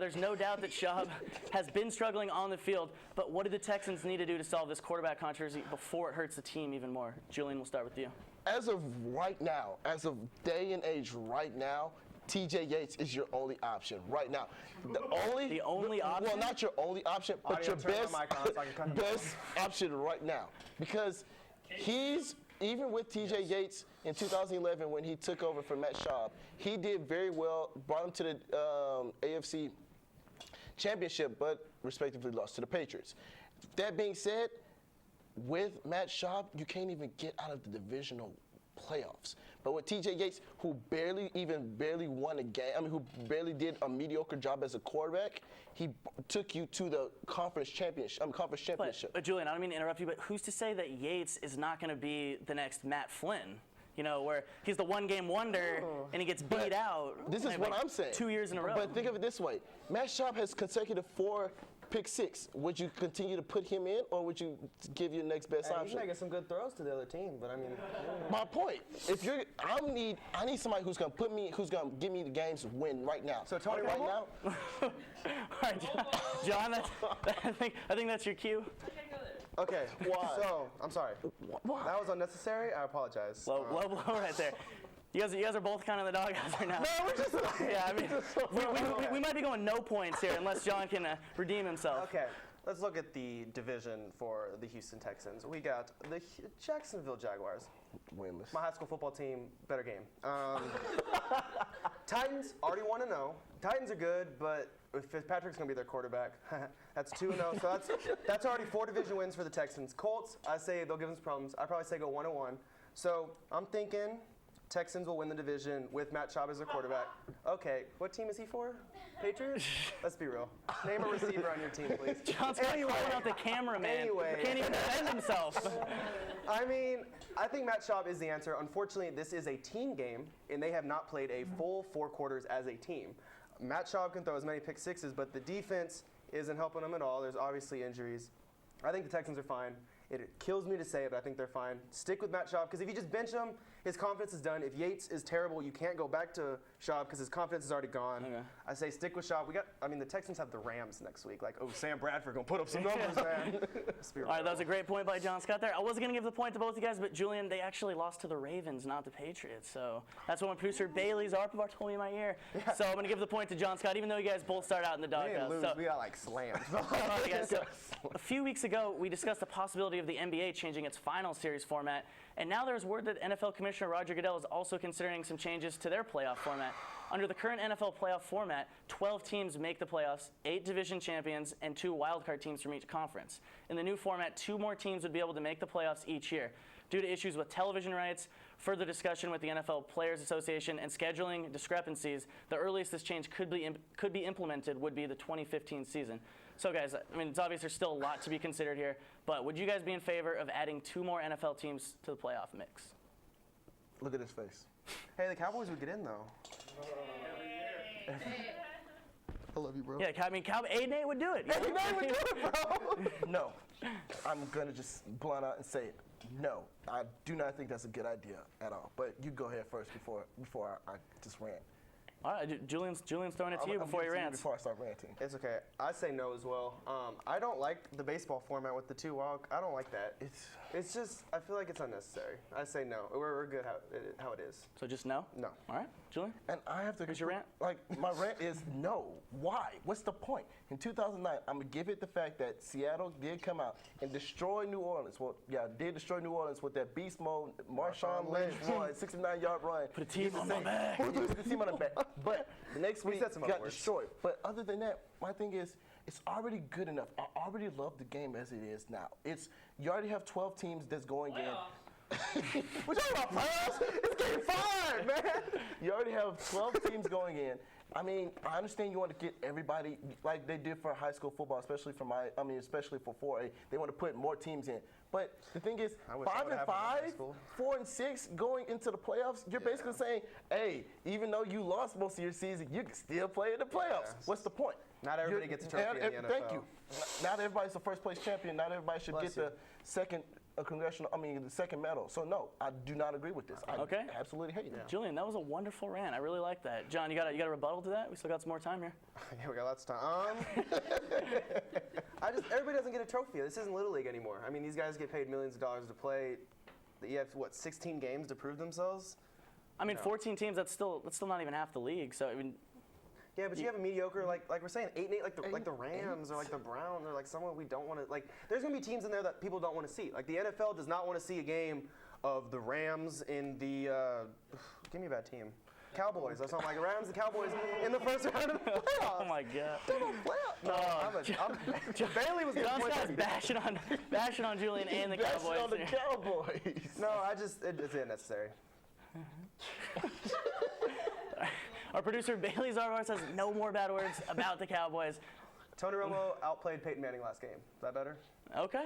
[SPEAKER 1] There's no doubt that Schaub has been struggling on the field, but what do the Texans need to do to solve this quarterback controversy before it hurts the team even more? Julian, we'll start with you.
[SPEAKER 5] As of right now, as of day and age right now, TJ Yates is your only option right now. The only option? Well, not your only option, but your best option right now. Because he's, even with TJ Yates in 2011 when he took over for Matt Schaub, he did very well, brought him to the AFC Championship, but respectively lost to the Patriots. That being said, with Matt Schaub, you can't even get out of the divisional playoffs. But with TJ Yates, who barely won a game, who barely did a mediocre job as a quarterback, he took you to the conference championship.
[SPEAKER 1] But Julian, I don't mean to interrupt you, but who's to say that Yates is not going to be the next Matt Flynn? Where he's the one-game wonder and he gets beat out.
[SPEAKER 5] This is what I'm saying.
[SPEAKER 1] 2 years in a row.
[SPEAKER 5] But think of it this way: Matt Schaub has consecutive 4 pick six. Would you continue to put him in, or would you give your next best option?
[SPEAKER 9] He's making some good throws to the other team, but I mean.
[SPEAKER 5] My point. I need somebody who's gonna give me the games to win right now.
[SPEAKER 9] So Tony
[SPEAKER 5] right now.
[SPEAKER 1] All right, John. I think that's your cue.
[SPEAKER 9] Okay.
[SPEAKER 5] Why?
[SPEAKER 9] So I'm sorry.
[SPEAKER 5] Why?
[SPEAKER 9] That was unnecessary. I apologize.
[SPEAKER 1] Low blow right there. You guys are both kind of in the doghouse right now.
[SPEAKER 5] No, we're just.
[SPEAKER 1] Yeah, I mean, we might be going no points here unless John can redeem himself.
[SPEAKER 9] Okay, let's look at the division for the Houston Texans. We got the Jacksonville Jaguars.
[SPEAKER 5] Winless.
[SPEAKER 9] My high school football team, better game. Titans already 1-0. Titans are good, but if Fitzpatrick's going to be their quarterback, that's 2-0. So that's already 4 division wins for the Texans. Colts, I say they'll give them some problems. I probably say go 1-1. So I'm thinking Texans will win the division with Matt Schaub as their quarterback. Okay, what team is he for? Patriots? Let's be real. Name a receiver on your team, please.
[SPEAKER 1] John's calling out the cameraman.
[SPEAKER 9] Anyway.
[SPEAKER 1] He can't even defend himself.
[SPEAKER 9] I mean, I think Matt Schaub is the answer. Unfortunately, this is a team game, and they have not played a full 4 quarters as a team. Matt Schaub can throw as many pick sixes, but the defense isn't helping them at all. There's obviously injuries. I think the Texans are fine. It kills me to say it, but I think they're fine. Stick with Matt Schaub, because if you just bench him, his confidence is done. If Yates is terrible, you can't go back to Schaub because his confidence is already gone. Okay. I say stick with Schaub. The Texans have the Rams next week. Sam Bradford going to put up some numbers, man.
[SPEAKER 1] All right, that was a great point by John Scott there. I wasn't going to give the point to both you guys, but Julian, they actually lost to the Ravens, not the Patriots. So that's what my producer Bailey's Arpavar told me in my ear. Yeah. So I'm going to give the point to John Scott, even though you guys both started out in the doghouse.
[SPEAKER 9] We got slammed.
[SPEAKER 1] Right, guys, so a few weeks ago, we discussed the possibility of the NBA changing its final series format. And now there's word that NFL Commissioner Roger Goodell is also considering some changes to their playoff format. Under the current NFL playoff format, 12 teams make the playoffs, 8 division champions, and 2 wildcard teams from each conference. In the new format, 2 more teams would be able to make the playoffs each year. Due to issues with television rights, further discussion with the NFL Players Association, and scheduling discrepancies, the earliest this change could be implemented would be the 2015 season. So guys, I mean, it's obvious there's still a lot to be considered here, but would you guys be in favor of adding 2 more NFL teams to the playoff mix?
[SPEAKER 5] Look at his face.
[SPEAKER 9] Hey, the Cowboys would get in, though.
[SPEAKER 5] I love you, bro.
[SPEAKER 1] Yeah, I mean, Nate would do it.
[SPEAKER 5] Nate would do it, bro. No, I'm going to just blunt out and say it. No, I do not think that's a good idea at all. But you go ahead first before I just rant.
[SPEAKER 1] All right, Julian's throwing it to you before he rants.
[SPEAKER 5] Before I start ranting.
[SPEAKER 9] It's okay. I say no as well. I don't like the baseball format with the 2 wild. I don't like that. It's just, I feel like it's unnecessary. I say no. We're good how it is.
[SPEAKER 1] So just no?
[SPEAKER 9] No.
[SPEAKER 1] All right, Julian?
[SPEAKER 5] And I have to.
[SPEAKER 1] Where's your rant?
[SPEAKER 5] Like, my rant is no. Why? What's the point? In 2009, I'm going to give it the fact that Seattle did come out and destroy New Orleans. Well, yeah, did destroy New Orleans with that beast mode, Marshawn Lynch run, 69-yard run.
[SPEAKER 1] Put a team on my back.
[SPEAKER 5] Put the team on the back. But the next week, got destroyed. But other than that, my thing is, it's already good enough. I already love the game as it is now. You already have 12 teams that's going in. We're talking about playoffs? It's game 5, man. You already have 12 teams going in. I mean, I understand you want to get everybody like they did for high school football, especially for especially for 4A. They want to put more teams in. But the thing is, 5-5, 4-6 going into the playoffs, you're basically saying, hey, even though you lost most of your season, you can still play in the playoffs. Yeah. What's the point?
[SPEAKER 9] Not everybody gets a trophy in the NFL.
[SPEAKER 5] Thank you. Not everybody's the first place champion. Not everybody should get the second the second medal. So no, I do not agree with this. I absolutely hate it.
[SPEAKER 1] Julian, that was a wonderful rant. I really like that. John, you got a rebuttal to that? We still got some more time here.
[SPEAKER 9] Yeah, we got lots of time. Everybody doesn't get a trophy. This isn't Little League anymore. I mean, these guys get paid millions of dollars to play. You have 16 games to prove themselves.
[SPEAKER 1] I mean, 14 teams. That's still not even half the league. So I mean.
[SPEAKER 9] Yeah, but you have a mediocre, like we're saying, 8-8, like the Rams or like the Browns or like someone we don't want to, like, there's going to be teams in there that people don't want to see. Like the NFL does not want to see a game of the Rams in the, give me a bad team, Cowboys or something like Rams and Cowboys in the first round of the playoffs.
[SPEAKER 1] Oh my God.
[SPEAKER 9] They don't playoffs. No, Bailey was
[SPEAKER 1] John Scott's bashing on Julian and the Cowboys.
[SPEAKER 5] Bashing on the Cowboys.
[SPEAKER 9] No, it's unnecessary.
[SPEAKER 1] Our producer, Bailey Zarvar, says no more bad words about the Cowboys.
[SPEAKER 9] Tony Romo outplayed Peyton Manning last game. Is that better?
[SPEAKER 1] Okay.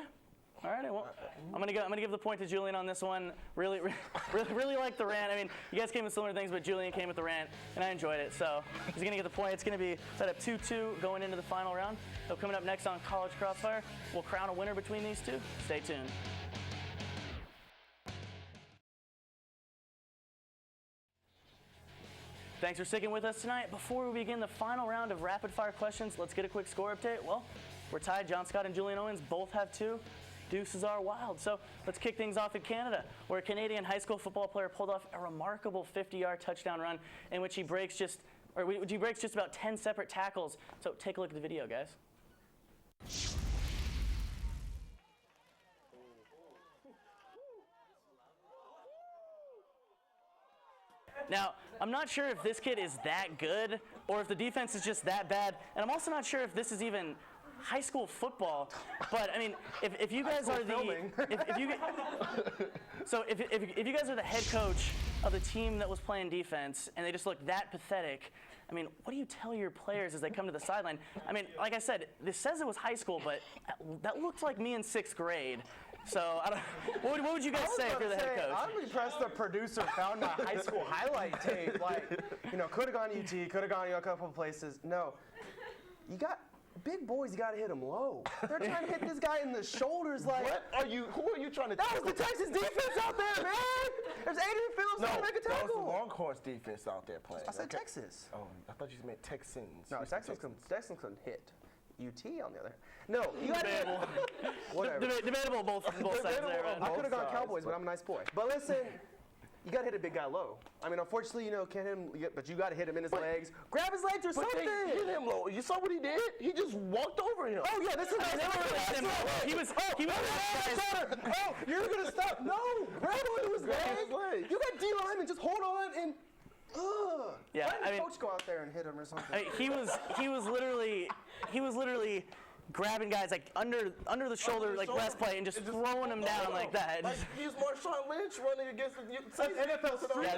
[SPEAKER 1] All right. Well, I'm gonna give the point to Julian on this one. Really like the rant. I mean, you guys came with similar things, but Julian came with the rant, and I enjoyed it. So he's gonna get the point. It's gonna be set up 2-2 going into the final round. So coming up next on College Crossfire, we'll crown a winner between these two. Stay tuned. Thanks for sticking with us tonight. Before we begin the final round of rapid fire questions, let's get a quick score update. Well, we're tied. John Scott and Julian Owens both have 2. Deuces are wild. So let's kick things off in Canada, where a Canadian high school football player pulled off a remarkable 50-yard touchdown run in which he breaks just about 10 separate tackles. So take a look at the video, guys. Now, I'm not sure if this kid is that good or if the defense is just that bad, and I'm also not sure if this is even high school football. But I mean, if you guys are if you guys are the head coach of the team that was playing defense and they just look that pathetic, I mean, what do you tell your players as they come to the sideline? I mean, like I said, this says it was high school, but that looked like me in 6th grade. So, what would you guys say if you're the head coach?
[SPEAKER 9] I'm impressed the producer found my high school highlight tape. Like, could have gone UT, could have gone a couple of places. No, you got big boys. You got to hit them low. They're trying to hit this guy in the shoulders. Like,
[SPEAKER 5] who are you trying to?
[SPEAKER 9] That was the Texas defense out there, man. There's Adrian Phillips trying to make a tackle.
[SPEAKER 5] That was the Longhorns defense out there playing.
[SPEAKER 9] I said Texas.
[SPEAKER 5] Oh, I thought you meant Texans.
[SPEAKER 9] No, Texans couldn't hit. UT on the other. No, you got
[SPEAKER 1] debatable both sides there. Right?
[SPEAKER 9] I could have gone Cowboys, but I'm a nice boy. But listen, you got to hit a big guy low. I mean, unfortunately, can't hit him, but you got to hit him in his legs. Grab his legs or something.
[SPEAKER 5] Hit him low. You saw what he did? He just walked over him.
[SPEAKER 9] Oh yeah, this is
[SPEAKER 1] he was.
[SPEAKER 9] Oh, you're gonna stop? No, grab onto his legs. You got D lineman. Just hold on and.
[SPEAKER 1] Yeah,
[SPEAKER 9] Why
[SPEAKER 1] I
[SPEAKER 9] did
[SPEAKER 1] mean,
[SPEAKER 9] coach go out there and hit him or something?
[SPEAKER 1] he was literally grabbing guys like under the shoulder, like breastplate, and just throwing them down like that.
[SPEAKER 5] Like he's Marshawn Lynch running against the
[SPEAKER 9] NFL.
[SPEAKER 1] Yeah,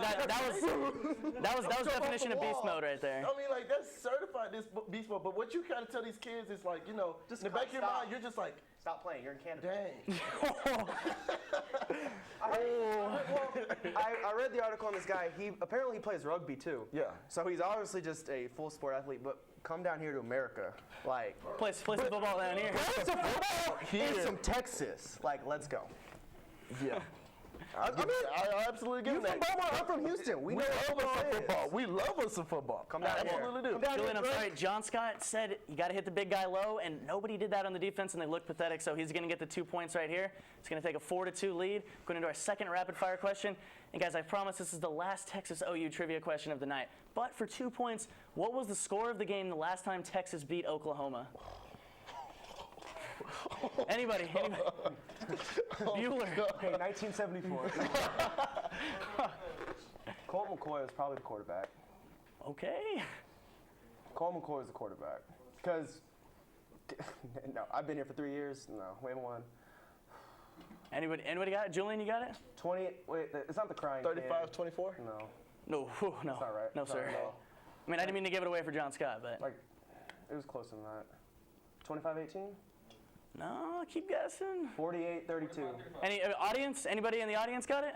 [SPEAKER 1] that was definition of beast mode right there.
[SPEAKER 5] I mean, like that's certified this beast mode. But what you kind of tell these kids is like, you know,
[SPEAKER 9] Just
[SPEAKER 5] in the back of your
[SPEAKER 9] stop.
[SPEAKER 5] mind, you're just like,
[SPEAKER 9] Stop playing. You're in Canada.
[SPEAKER 5] dang.
[SPEAKER 9] I read the article on this guy. He apparently plays rugby too.
[SPEAKER 5] Yeah.
[SPEAKER 9] So he's obviously just a full sport athlete. But come down here to America, like
[SPEAKER 1] Play some football down here.
[SPEAKER 9] play some football
[SPEAKER 5] Here.
[SPEAKER 9] in some Texas. Like, let's go.
[SPEAKER 5] Yeah. I absolutely get
[SPEAKER 9] You
[SPEAKER 5] that.
[SPEAKER 9] from Beaumont? I'm from Houston. We know
[SPEAKER 5] love
[SPEAKER 9] what
[SPEAKER 5] us some
[SPEAKER 9] football is.
[SPEAKER 5] football. We love us some football.
[SPEAKER 9] Come down here.
[SPEAKER 5] Absolutely do.
[SPEAKER 9] Come down
[SPEAKER 1] Julian, I'm
[SPEAKER 9] here,
[SPEAKER 1] sorry.
[SPEAKER 9] Greg.
[SPEAKER 1] John Scott said you got to hit the big guy low, and nobody did that on the defense, and they looked pathetic. So he's going to get the 2 points right here. He's going to take a 4-2 lead. Going into our second rapid fire question. And guys, I promise this is the last Texas OU trivia question of the night. But for 2 points, what was the score of the game the last time Texas beat Oklahoma? Anybody? Bueller.
[SPEAKER 9] Okay, 1974. Colt McCoy was probably the quarterback.
[SPEAKER 1] Okay.
[SPEAKER 9] Colt McCoy was the quarterback. Because, no, I've been here for 3 years. No, we haven't won.
[SPEAKER 1] Anybody got it? Julian, you got it?
[SPEAKER 9] 20, wait, it's not the crying
[SPEAKER 5] 35-24?
[SPEAKER 9] No.
[SPEAKER 1] No, no.
[SPEAKER 9] That's not right.
[SPEAKER 1] No,
[SPEAKER 9] That's
[SPEAKER 1] sir.
[SPEAKER 9] not right at all.
[SPEAKER 1] I mean, I didn't mean to give it away for John Scott, but.
[SPEAKER 9] Like, it was closer than that. 25-18?
[SPEAKER 1] No, keep guessing.
[SPEAKER 9] 48-32.
[SPEAKER 1] Any audience? Anybody in the audience got it?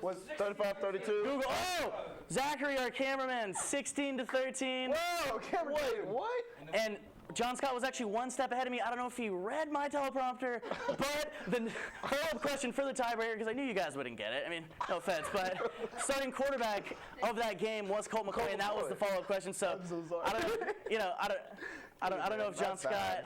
[SPEAKER 9] Was
[SPEAKER 5] 35-32.
[SPEAKER 1] Google. Oh, Zachary, our cameraman, 16-13.
[SPEAKER 9] Whoa, camera.
[SPEAKER 5] Wait, what?
[SPEAKER 1] And John Scott was actually one step ahead of me. I don't know if he read my teleprompter, but the follow-up question for the tiebreaker, because I knew you guys wouldn't get it. I mean, no offense, but starting quarterback of that game was Colt McCoy, and that was the follow-up question. So,
[SPEAKER 5] I'm so sorry.
[SPEAKER 1] I don't know. You know, I don't know if John Scott.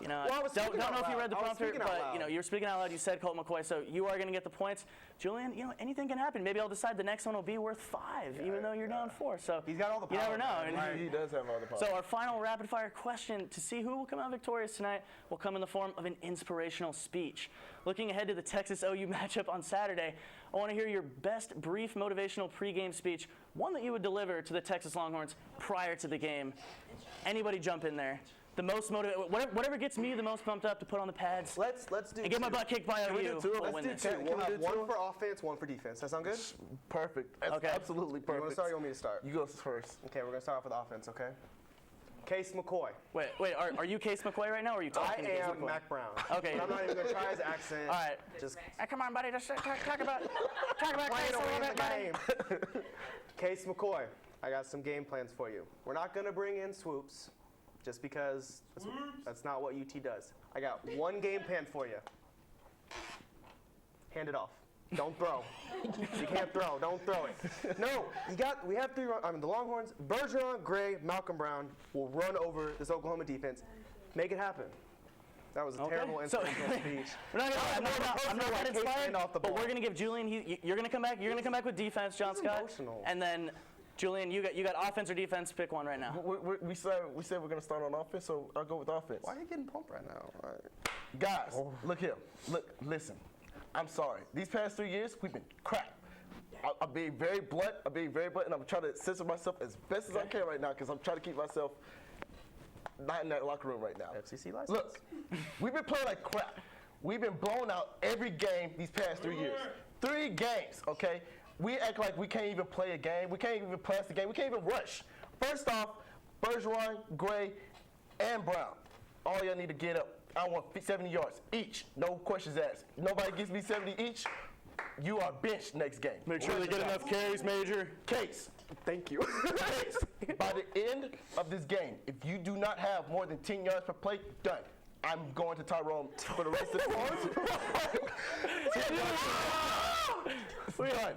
[SPEAKER 1] You know,
[SPEAKER 9] Well, I was
[SPEAKER 1] don't
[SPEAKER 9] speaking
[SPEAKER 1] know
[SPEAKER 9] out
[SPEAKER 1] if you
[SPEAKER 9] loud.
[SPEAKER 1] read the
[SPEAKER 9] I was
[SPEAKER 1] prompter,
[SPEAKER 9] speaking out
[SPEAKER 1] but
[SPEAKER 9] loud.
[SPEAKER 1] you know, you're speaking out loud. You said Colt McCoy, so you are going to get the points. Julian, you know, anything can happen. Maybe I'll decide the next one will be worth 5, even though you're down 4. So
[SPEAKER 9] He's got all the
[SPEAKER 1] you
[SPEAKER 9] power.
[SPEAKER 1] never know. I mean,
[SPEAKER 5] He does have all the power.
[SPEAKER 1] so our final rapid fire question to see who will come out victorious tonight will come in the form of an inspirational speech. Looking ahead to the Texas OU matchup on Saturday, I want to hear your best brief motivational pregame speech, one that you would deliver to the Texas Longhorns prior to the game. Anybody jump in there. The most whatever gets me the most pumped up to put on the pads.
[SPEAKER 9] Let's do
[SPEAKER 1] and get my
[SPEAKER 9] two.
[SPEAKER 1] butt kicked by
[SPEAKER 5] Can we
[SPEAKER 1] OU.
[SPEAKER 5] do two?
[SPEAKER 1] We'll
[SPEAKER 5] Let's
[SPEAKER 1] win
[SPEAKER 5] do
[SPEAKER 1] this.
[SPEAKER 5] two.
[SPEAKER 9] We'll have
[SPEAKER 5] do
[SPEAKER 9] one
[SPEAKER 5] two?
[SPEAKER 9] for offense, one for defense. That sound good?
[SPEAKER 5] Perfect. That's
[SPEAKER 1] Okay.
[SPEAKER 5] absolutely perfect.
[SPEAKER 9] You want to start or you want me to start?
[SPEAKER 5] You go first.
[SPEAKER 9] Okay, we're going to start off with offense, okay? Case McCoy.
[SPEAKER 1] Wait, are you Case McCoy right now, or are you
[SPEAKER 9] I
[SPEAKER 1] talking to Case
[SPEAKER 9] am
[SPEAKER 1] McCoy?
[SPEAKER 9] Mac Brown.
[SPEAKER 1] Okay.
[SPEAKER 9] But I'm not even going to try his accent.
[SPEAKER 1] All right.
[SPEAKER 9] Just
[SPEAKER 1] Hey, come on, buddy. Just talk about
[SPEAKER 9] playing
[SPEAKER 1] Case a
[SPEAKER 9] away
[SPEAKER 1] little
[SPEAKER 9] in the
[SPEAKER 1] bit, buddy.
[SPEAKER 9] game. Case McCoy, I got some game plans for you. We're not going to bring in swoops just because that's not what UT does. I got one game plan for you. Hand it off. Don't throw. You can't throw. Don't throw it. No, we have 3 the Longhorns, Bergeron, Gray, Malcolm Brown will run over this Oklahoma defense. Make it happen. That was a terrible inspirational speech.
[SPEAKER 1] I'm not that inspired,
[SPEAKER 9] off the
[SPEAKER 1] but
[SPEAKER 9] ball.
[SPEAKER 1] we're gonna give Julian. You're gonna come back. You're gonna come back with defense, John
[SPEAKER 9] This is
[SPEAKER 1] Scott.
[SPEAKER 9] emotional.
[SPEAKER 1] And then, Julian, you got offense or defense. Pick one right now.
[SPEAKER 5] We said we're going to start on offense, so I'll go with offense.
[SPEAKER 9] Why are you getting pumped right now? All right.
[SPEAKER 5] Guys, look here. Listen. I'm sorry. These past 3 years, we've been crap. I'm being very blunt. And I'm trying to censor myself as best as I can right now because I'm trying to keep myself not in that locker room right now.
[SPEAKER 9] FCC license.
[SPEAKER 5] Look, we've been playing like crap. We've been blown out every game these past 3 years. 3 games, okay? We act like we can't even play a game. We can't even pass the game. We can't even rush. First off, Bergeron, Gray, and Brown. All y'all need to get up. I want 70 yards each. No questions asked. Nobody gives me 70 each. You are benched next game.
[SPEAKER 1] Make sure they get enough carries, Major.
[SPEAKER 5] Case.
[SPEAKER 9] Thank you.
[SPEAKER 5] Case. By the end of this game, if you do not have more than 10 yards per play, done. I'm going to Tyrone for the rest of the season.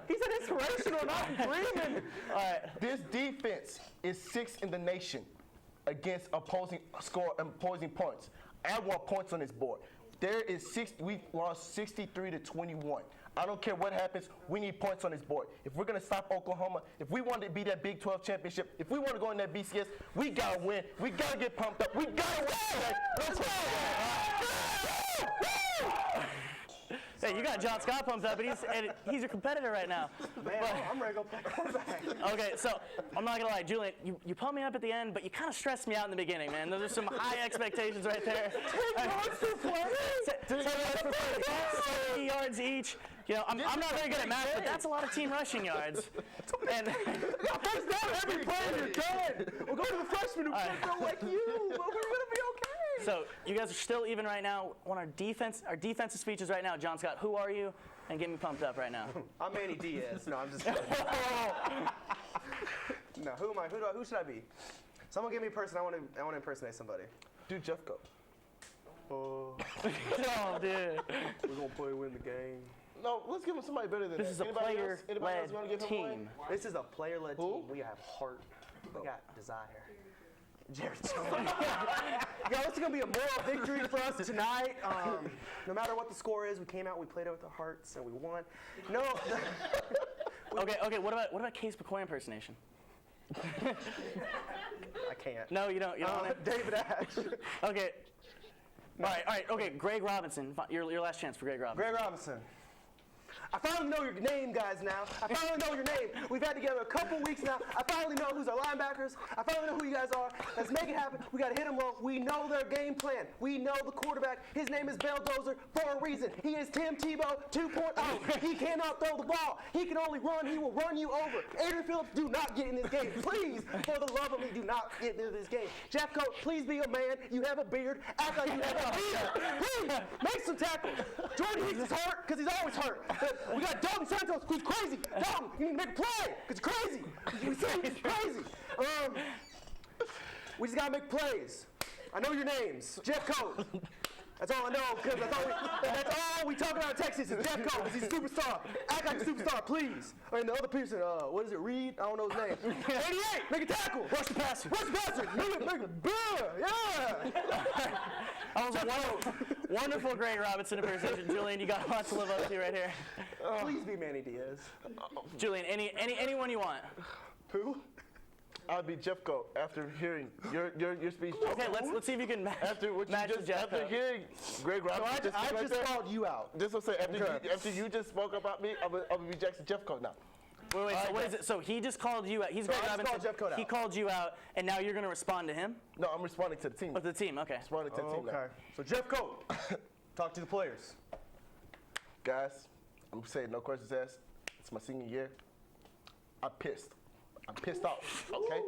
[SPEAKER 9] He said inspirational, not dreaming.
[SPEAKER 5] All right. This defense is 6th in the nation against opposing points. I want points on this board. We lost 63-21. I don't care what happens. We need points on this board. If we're going to stop Oklahoma, if we want to be that Big 12 championship, if we want to go in that BCS, we got to win. We got to get pumped up. We got to win. Let's go.
[SPEAKER 1] Hey, you got John Scott pumped up, and he's your competitor right now.
[SPEAKER 9] Man, I'm ready to go play quarterback.
[SPEAKER 1] Okay, so I'm not gonna lie, Julian, you pumped me up at the end, but you kind of stressed me out in the beginning, man. Those are some high expectations right there. 70 yards each. You know, I'm not very good at math, but that's a lot of team rushing yards. And
[SPEAKER 9] first down every play, you're good. We'll go to the freshman who can't throw like you, but we're gonna be okay.
[SPEAKER 1] so you guys are still even right now. Want our defensive speeches right now. John Scott, who are you? And get me pumped up right now.
[SPEAKER 9] I'm Manny Diaz. No, I'm just kidding. No, who am I? Who should I be? Someone give me a person. I want to impersonate somebody.
[SPEAKER 5] Do Jeffco.
[SPEAKER 1] Oh, dude.
[SPEAKER 9] We're gonna play win the game.
[SPEAKER 5] No, let's give him somebody better than
[SPEAKER 1] This
[SPEAKER 5] that.
[SPEAKER 1] is a
[SPEAKER 5] Anybody else wanna give him
[SPEAKER 1] player-led
[SPEAKER 5] one?
[SPEAKER 1] team.
[SPEAKER 9] This is a player-led team. We have heart. We got desire. Jared Yo, it's gonna be a moral victory for us tonight. No matter what the score is, we came out, we played it with our hearts, and we won. No.
[SPEAKER 1] Okay. What about Case McCoy impersonation?
[SPEAKER 9] I can't.
[SPEAKER 1] No, you don't. You don't. Want to?
[SPEAKER 9] David Ash.
[SPEAKER 1] Okay. All right. Okay. Greg Robinson. Your last chance for Greg Robinson.
[SPEAKER 9] Greg Robinson. I finally know your name, guys, now. I finally know your name. We've had together a couple weeks now. I finally know who's our linebackers. I finally know who you guys are. Let's make it happen. We got to hit them low. We know their game plan. We know the quarterback. His name is Belldozer for a reason. He is Tim Tebow 2.0. He cannot throw the ball. He can only run. He will run you over. Adrian Phillips, do not get in this game. Please, for the love of me, do not get into this game. Jeff Coat, please be a man. You have a beard. Act like you have a beard. Please, make some tackles. Jordan Hicks is hurt because he's always hurt. We got Dalton Santos, who's crazy. Dalton, you need to make a play, because you're crazy. We say he's crazy. We just got to make plays. I know your names. Jeff Coat. That's all I know, because that's all we talk about in Texas is Jeff Coat, because he's a superstar. Act like a superstar, please. And the other person, what is it, Reed? I don't know his name. 88, make a tackle. Rush the passer. Rush the passer. Make it, yeah.
[SPEAKER 1] That was a wonderful Greg Robinson impersonation. Julian, you got lots to live up to right here.
[SPEAKER 9] Please be Manny Diaz.
[SPEAKER 1] Julian, anyone you want.
[SPEAKER 5] Who? I'll be Jeffco after hearing your speech.
[SPEAKER 1] Okay, let's see if you can match.
[SPEAKER 5] After what
[SPEAKER 1] match
[SPEAKER 5] you just
[SPEAKER 1] Jeffco.
[SPEAKER 5] after hearing Greg Robinson,
[SPEAKER 9] I just called you out.
[SPEAKER 5] Just to say after you just spoke about me, I'm gonna be Jackson Jeffco now.
[SPEAKER 1] Wait, so what is it? So he just called you out. He's Greg Robinson. He called you out, and now you're going to respond to him?
[SPEAKER 5] No, I'm responding to the team.
[SPEAKER 1] Oh, to the team, okay.
[SPEAKER 5] Responding to the team now.
[SPEAKER 9] Okay. So Jeff Coat, talk to the players.
[SPEAKER 5] Guys, I'm saying no questions asked. It's my senior year. I'm pissed. I'm pissed off, okay?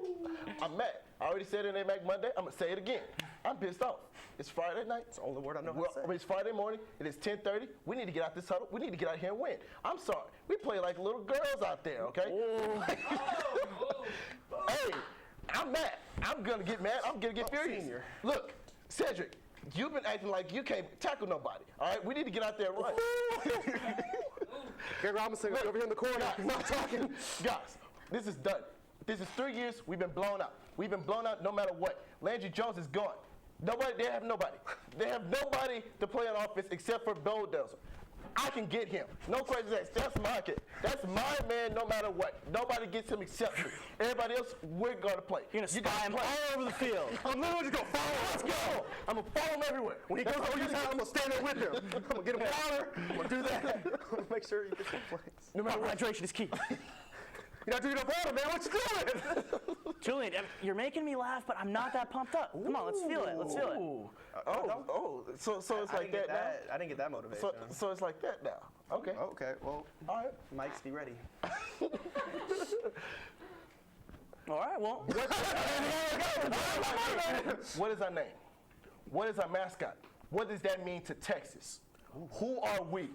[SPEAKER 5] I'm mad. I already said it in MACK Monday. I'm going to say it again. I'm pissed off. It's Friday night.
[SPEAKER 9] It's the only word I know how to say.
[SPEAKER 5] It's Friday morning. It is 10:30. We need to get out this huddle. We need to get out here and win. I'm sorry. We play like little girls out there, okay? Hey, I'm mad. I'm going to get mad. I'm going to get furious.
[SPEAKER 9] Senior.
[SPEAKER 5] Look, Cedric, you've been acting like you can't tackle nobody, all right? We need to get out there and run.
[SPEAKER 9] Greg Robinson, over here in the corner. He's not talking.
[SPEAKER 5] Guys, this is done. This is 3 years. We've been blown out. We've been blown out no matter what. Landry Jones is gone. They have nobody. They have nobody to play on offense except for Bulldozer. I can get him. No questions asked. That's my kid. That's my man no matter what. Nobody gets him except me. Everybody else, we're going to play.
[SPEAKER 1] You're going to spy him all over the field.
[SPEAKER 9] I'm literally just going to follow him. Let's go. I'm going to follow him everywhere. When he goes over your house, I'm going to stand there with him. I'm going to get him water. I'm going to do that. I'm going to make sure he gets some plays.
[SPEAKER 1] No matter what, hydration is key.
[SPEAKER 9] You're not drinking enough water, man. What you doing?
[SPEAKER 1] Julian, you're making me laugh, but I'm not that pumped up. Come on, let's feel it. Let's feel it.
[SPEAKER 5] So it's like that now?
[SPEAKER 9] I didn't get that motivation.
[SPEAKER 5] So it's like that now. Okay.
[SPEAKER 9] Okay, well,
[SPEAKER 5] all right.
[SPEAKER 9] Mike's be ready.
[SPEAKER 1] All right, well.
[SPEAKER 5] What is our name? What is our mascot? What does that mean to Texas? Who are we?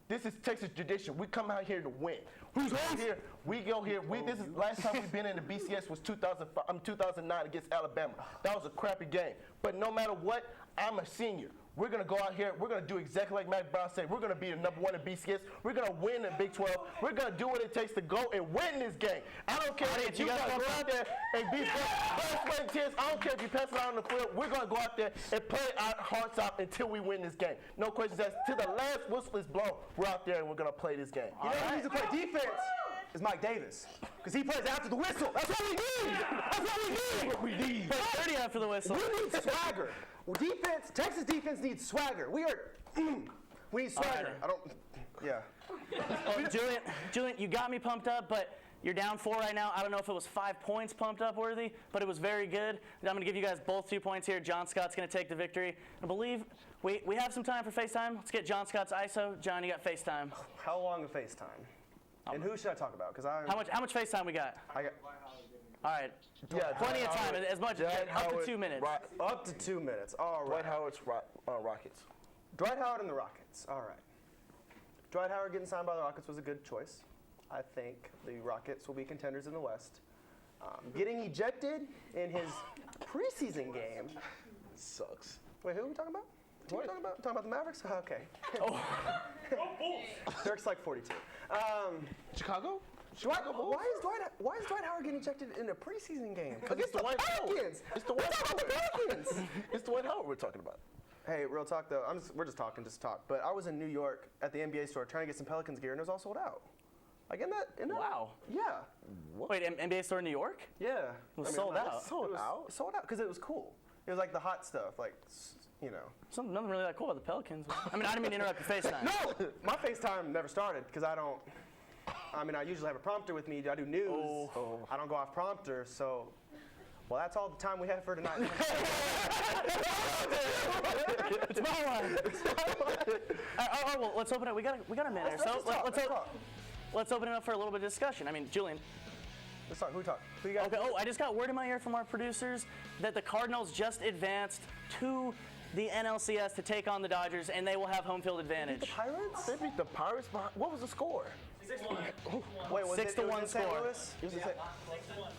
[SPEAKER 5] This is Texas tradition. We come out here to win. Who's here? We go here. This is last time we've been in the BCS was 2009 against Alabama. That was a crappy game. But no matter what, I'm a senior. We're going to go out here. We're going to do exactly like Mack Brown said. We're going to be the #1 in BCS. We're going to win in Big 12. We're going to do what it takes to go and win this game. I don't care if you guys go out there and be first way tense. I don't care if you pass it out on the field. We're going to go out there and play our hearts out until we win this game. No questions asked. Till the last whistle is blown, we're out there and we're going to play this game.
[SPEAKER 9] You know who needs to play defense? Is Mike Davis. Because he plays after the whistle. That's what we need. That's what we need. That's what we need.
[SPEAKER 1] Play 30 after the whistle.
[SPEAKER 9] We need swagger. Well, Texas defense needs swagger. We are We need swagger.
[SPEAKER 1] right.
[SPEAKER 9] I don't. Yeah.
[SPEAKER 1] Well, Julian, you got me pumped up, but you're down 4 right now. I don't know if it was 5 points pumped up worthy, but it was very good. I'm going to give you guys both 2 points here. John Scott's going to take the victory. I believe we have some time for FaceTime. Let's get John Scott's ISO. John, you got FaceTime.
[SPEAKER 9] How long of FaceTime? And who should I talk about? Because
[SPEAKER 1] How much FaceTime we got?
[SPEAKER 9] I got.
[SPEAKER 1] All right.
[SPEAKER 5] Yeah,
[SPEAKER 1] Plenty of time. As much up to 2 minutes.
[SPEAKER 9] Up to 2 minutes. All right.
[SPEAKER 5] Dwight Howard's Rockets.
[SPEAKER 9] Dwight Howard and the Rockets. All right. Dwight Howard getting signed by the Rockets was a good choice. I think the Rockets will be contenders in the West. Getting ejected in his preseason game
[SPEAKER 5] sucks.
[SPEAKER 9] Wait, who are we talking about? Who are we talking about? Talking about the Mavericks? Okay. Dirk's like 42.
[SPEAKER 5] Chicago?
[SPEAKER 9] Why is Dwight Howard getting ejected in a preseason game?
[SPEAKER 5] Against the White
[SPEAKER 9] Pelicans.
[SPEAKER 5] It's the White Howard. It's the White Howard we're talking about.
[SPEAKER 9] Hey, real talk though. We're just talking, But I was in New York at the NBA store trying to get some Pelicans gear, and it was all sold out. Like in that.
[SPEAKER 1] Wow.
[SPEAKER 9] Yeah.
[SPEAKER 1] Wait, NBA store in New York?
[SPEAKER 9] Yeah.
[SPEAKER 1] It was sold out.
[SPEAKER 9] Sold out because it was cool. It was like the hot stuff, like
[SPEAKER 1] Nothing really that cool about the Pelicans. I mean, I didn't mean to interrupt your FaceTime.
[SPEAKER 9] No, my FaceTime never started because I don't. I mean, I usually have a prompter with me. I do news. I don't go off prompter, so. Well, that's all the time we have for tonight.
[SPEAKER 1] It's my line. Well, let's open it. We got a minute or so. Let's open it up for a little bit of discussion. I mean, Julian.
[SPEAKER 9] Let's talk. Who we talk? Who you got?
[SPEAKER 1] Okay. Oh, I just got word in my ear from our producers that the Cardinals just advanced to the NLCS to take on the Dodgers, and they will have home field advantage.
[SPEAKER 9] The Pirates?
[SPEAKER 5] They beat the Pirates. What was the score?
[SPEAKER 1] 6-1.
[SPEAKER 9] Wait, was
[SPEAKER 1] 6-1 score.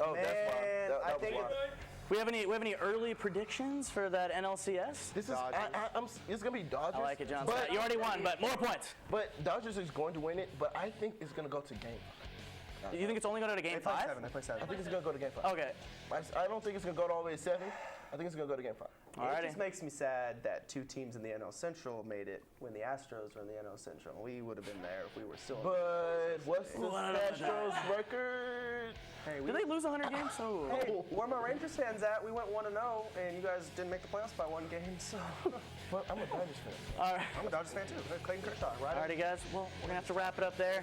[SPEAKER 5] Oh, that's fine.
[SPEAKER 9] I think
[SPEAKER 1] we have any early predictions for that NLCS?
[SPEAKER 5] This is it's gonna be Dodgers.
[SPEAKER 1] I like it, John. You already won, but more points.
[SPEAKER 5] But Dodgers is going to win it. But I think it's gonna go to game.
[SPEAKER 1] You think it's only going to go to game 5?
[SPEAKER 9] They play 7.
[SPEAKER 5] I think it's gonna go to game 5.
[SPEAKER 1] Okay.
[SPEAKER 5] I don't think it's gonna go all the way to 7. I think it's gonna go to game 5.
[SPEAKER 9] It just makes me sad that 2 teams in the NL Central made it when the Astros were in the NL Central. We would have been there if we were still.
[SPEAKER 5] But what's the Astros record?
[SPEAKER 9] Hey,
[SPEAKER 1] did they lose 100 games? Oh.
[SPEAKER 9] Hey, where my Rangers fans at? We went 1-0, and you guys didn't make the playoffs by 1 game. So.
[SPEAKER 5] Well, I'm a Dodgers fan.
[SPEAKER 1] All right.
[SPEAKER 9] I'm a Dodgers fan too. Clayton Kershaw, right?
[SPEAKER 1] Alrighty, guys. Well, we're gonna have to wrap it up there.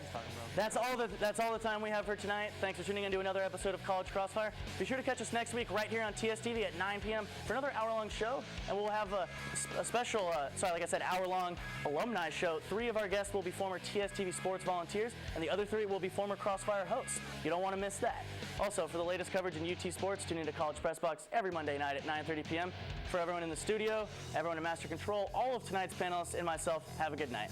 [SPEAKER 1] That's all the time we have for tonight. Thanks for tuning in to another episode of College Crossfire. Be sure to catch us next week right here on TSTV at 9 p.m. for another hour-long show, and we'll have a special, like I said, hour-long alumni show. 3 of our guests will be former TSTV sports volunteers, and the other 3 will be former Crossfire hosts. You don't want to miss that. Also, for the latest coverage in UT sports, tune into College Press Box every Monday night at 9:30 p.m. For everyone in the studio, everyone in Master Control, all of tonight's panelists, and myself, have a good night.